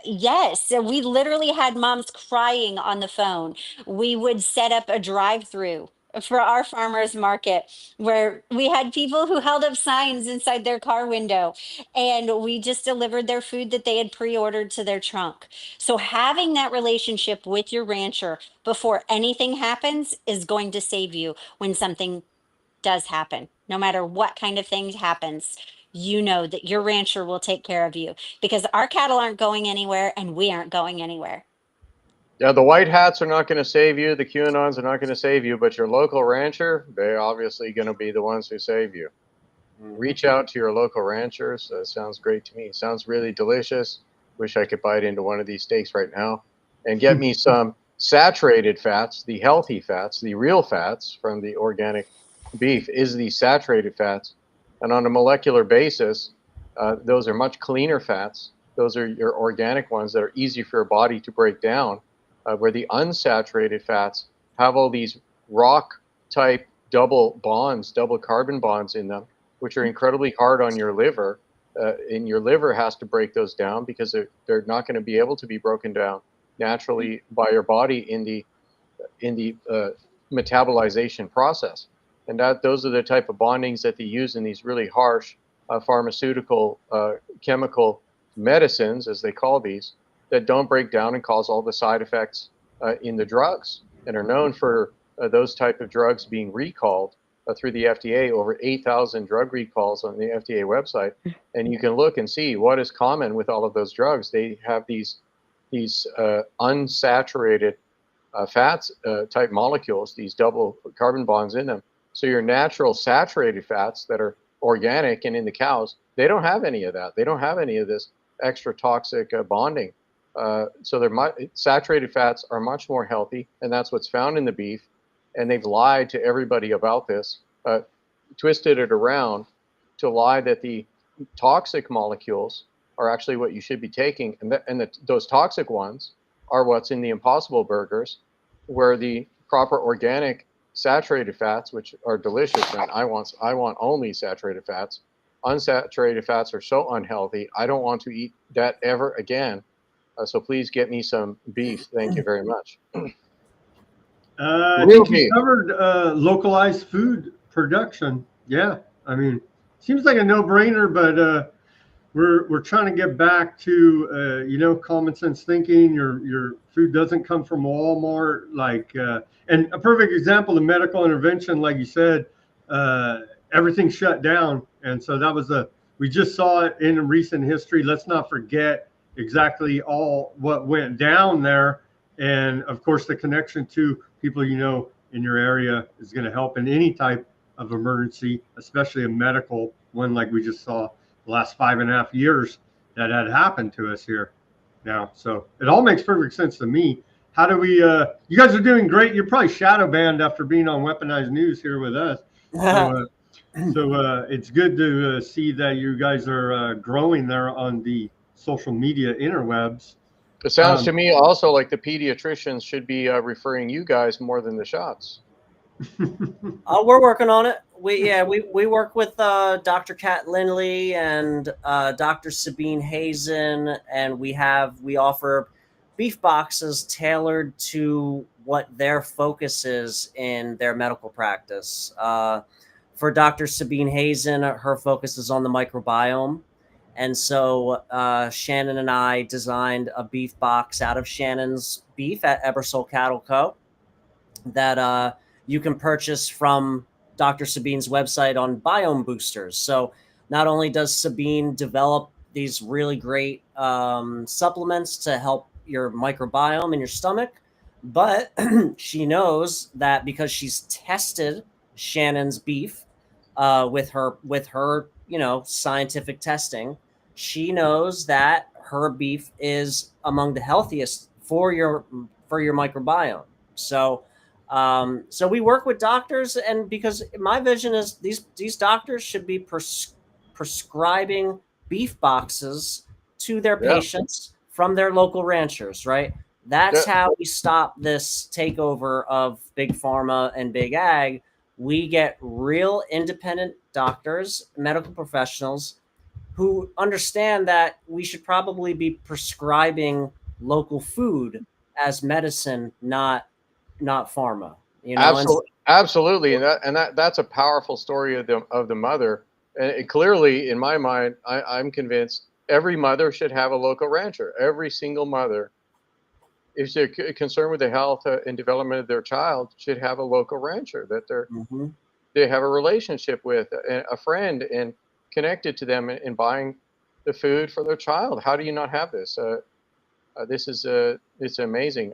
Yes, so we literally had moms crying on the phone. We would set up a drive-through for our farmers market where we had people who held up signs inside their car window, and we just delivered their food that they had pre-ordered to their trunk. So having that relationship with your rancher before anything happens is going to save you when something does happen. No matter what kind of thing happens, you know that your rancher will take care of you, because our cattle aren't going anywhere and we aren't going anywhere. Yeah, the white hats are not going to save you. The QAnons are not going to save you, but your local rancher, they're obviously going to be the ones who save you. Reach out to your local ranchers. Sounds great to me. Sounds really delicious. Wish I could bite into one of these steaks right now and get me some saturated fats, the healthy fats, the real fats from the organic beef is the saturated fats. And on a molecular basis, those are much cleaner fats. Those are your organic ones that are easy for your body to break down, where the unsaturated fats have all these rock type double carbon bonds in them, which are incredibly hard on your liver. And your liver has to break those down because they're not going to be able to be broken down naturally by your body in the metabolization process. And those are the type of bondings that they use in these really harsh pharmaceutical chemical medicines, as they call these, that don't break down and cause all the side effects in the drugs, and are known for those type of drugs being recalled through the FDA. Over 8,000 drug recalls on the FDA website, and you can look and see what is common with all of those drugs. They have these unsaturated fats type molecules, these double carbon bonds in them. So your natural saturated fats that are organic and in the cows, they don't have any of that. They don't have any of this extra toxic bonding. So saturated fats are much more healthy, and that's what's found in the beef. And they've lied to everybody about this, twisted it around to lie that the toxic molecules are actually what you should be taking, and those toxic ones are what's in the Impossible burgers, where the proper organic saturated fats, which are delicious, and I want only saturated fats. Unsaturated fats are so unhealthy. I don't want to eat that ever again. So please get me some beef. Thank you very much. I Real think you beef. covered localized food production. Yeah, I mean, seems like a no-brainer, but we're trying to get back to common sense thinking. Your food doesn't come from Walmart, and a perfect example of medical intervention, like you said, everything shut down, and so that was we just saw it in recent history. Let's not forget exactly all what went down there, and of course the connection to people in your area is going to help in any type of emergency, especially a medical one like we just saw the last 5.5 years that had happened to us here now. So it all makes perfect sense to me. How do we, you guys are doing great. You're probably shadow banned after being on Weaponized News here with us. So it's good to see that you guys are growing there on the social media interwebs. It sounds to me also like the pediatricians should be referring you guys more than the shots. We're working on it. We work with Dr. Kat Lindley and Dr. Sabine Hazen, and we offer beef boxes tailored to what their focus is in their medical practice. For Dr. Sabine Hazen, her focus is on the microbiome. And so Shannon and I designed a beef box out of Shannon's beef at Ebersole Cattle Co. that you can purchase from Dr. Sabine's website on Biome Boosters. So not only does Sabine develop these really great supplements to help your microbiome in your stomach, but she knows that because she's tested Shannon's beef with her scientific testing, she knows that her beef is among the healthiest for your microbiome. So we work with doctors, and because my vision is these doctors should be prescribing beef boxes to their patients from their local ranchers, right? That's how we stop this takeover of big pharma and big ag. We get real independent doctors, medical professionals who understand that we should probably be prescribing local food as medicine, not pharma. Absolutely, and that's a powerful story of the mother. And clearly, in my mind, I'm convinced every mother should have a local rancher. Every single mother, if they're concerned with the health and development of their child, should have a local rancher that they have a relationship with, a friend, and connected to them in buying the food for their child. How do you not have this? It's amazing.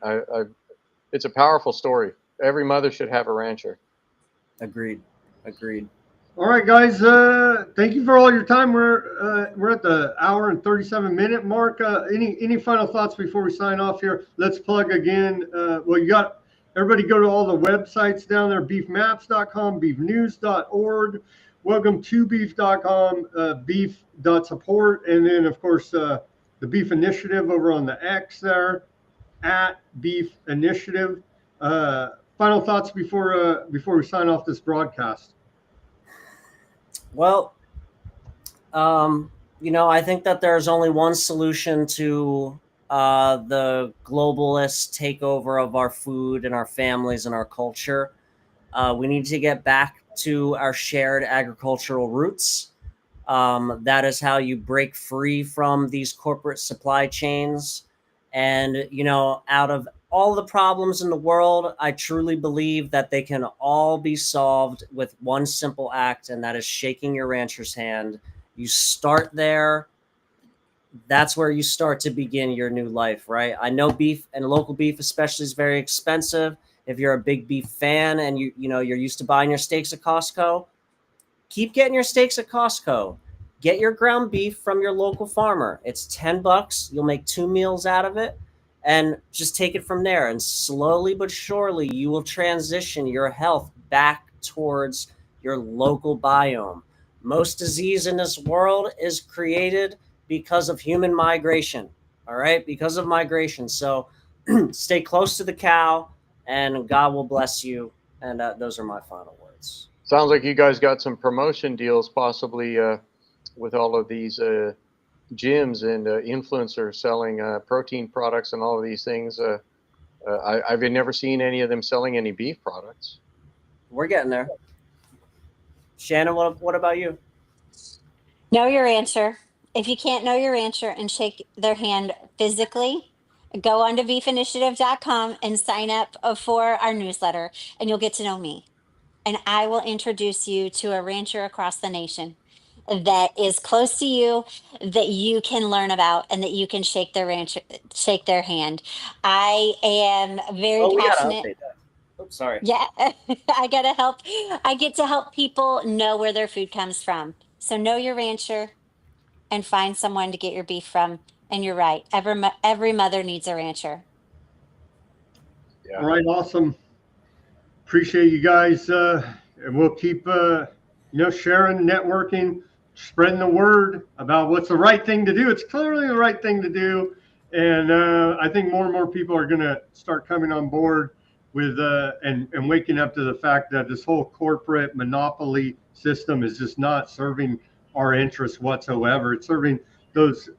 It's a powerful story. Every mother should have a rancher. Agreed. All right, guys. Thank you for all your time. We're at the hour and 37-minute mark. Any final thoughts before we sign off here? Let's plug again. You got everybody go to all the websites down there: beefmaps.com, beefnews.org, welcome2beef.com, beef.support, and then of course the Beef Initiative over on the X there at Beef Initiative. Final thoughts before we sign off this broadcast. Well, I think that there's only one solution to the globalist takeover of our food and our families and our culture. We need to get back to our shared agricultural roots. That is how you break free from these corporate supply chains. And, out of all the problems in the world, I truly believe that they can all be solved with one simple act, and that is shaking your rancher's hand. You start there. That's where you start to begin your new life, right? I know beef, and local beef especially, is very expensive. If you're a big beef fan and you're used to buying your steaks at Costco, keep getting your steaks at Costco. Get your ground beef from your local farmer. It's $10. You'll make 2 meals out of it, and just take it from there. And slowly but surely, you will transition your health back towards your local biome. Most disease in this world is created because of human migration. All right, because of migration. So stay close to the cow, and God will bless you. And those are my final words. Sounds like you guys got some promotion deals, possibly with all of these gyms and influencers selling protein products and all of these things. I've never seen any of them selling any beef products. We're getting there. Shannon, what about you? Know your answer. If you can't know your answer and shake their hand physically, go on to beefinitiative.com and sign up for our newsletter, and you'll get to know me. And I will introduce you to a rancher across the nation that is close to you, that you can learn about, and that you can shake their hand. I am very Oh, we gotta passionate. update that. Oops, sorry. Yeah, I gotta help. I get to help people know where their food comes from. So know your rancher and find someone to get your beef from. And you're right. Every mother needs a rancher. Yeah. All right, awesome. Appreciate you guys, and we'll keep sharing, networking, spreading the word about what's the right thing to do. It's clearly the right thing to do, and I think more and more people are going to start coming on board with and waking up to the fact that this whole corporate monopoly system is just not serving our interests whatsoever. It's serving those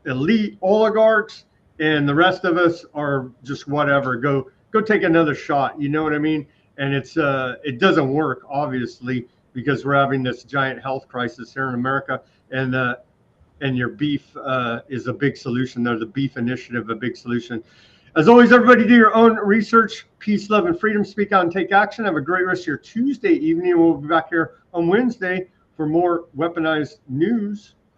elite oligarchs, and the rest of us are just whatever. Go take another shot. You know what I mean? And it doesn't work, obviously, because we're having this giant health crisis here in America, and your beef is a big solution. There's the Beef Initiative, a big solution. As always, everybody do your own research. Peace, love, and freedom. Speak out and take action. Have a great rest of your Tuesday evening. We'll be back here on Wednesday for more weaponized news.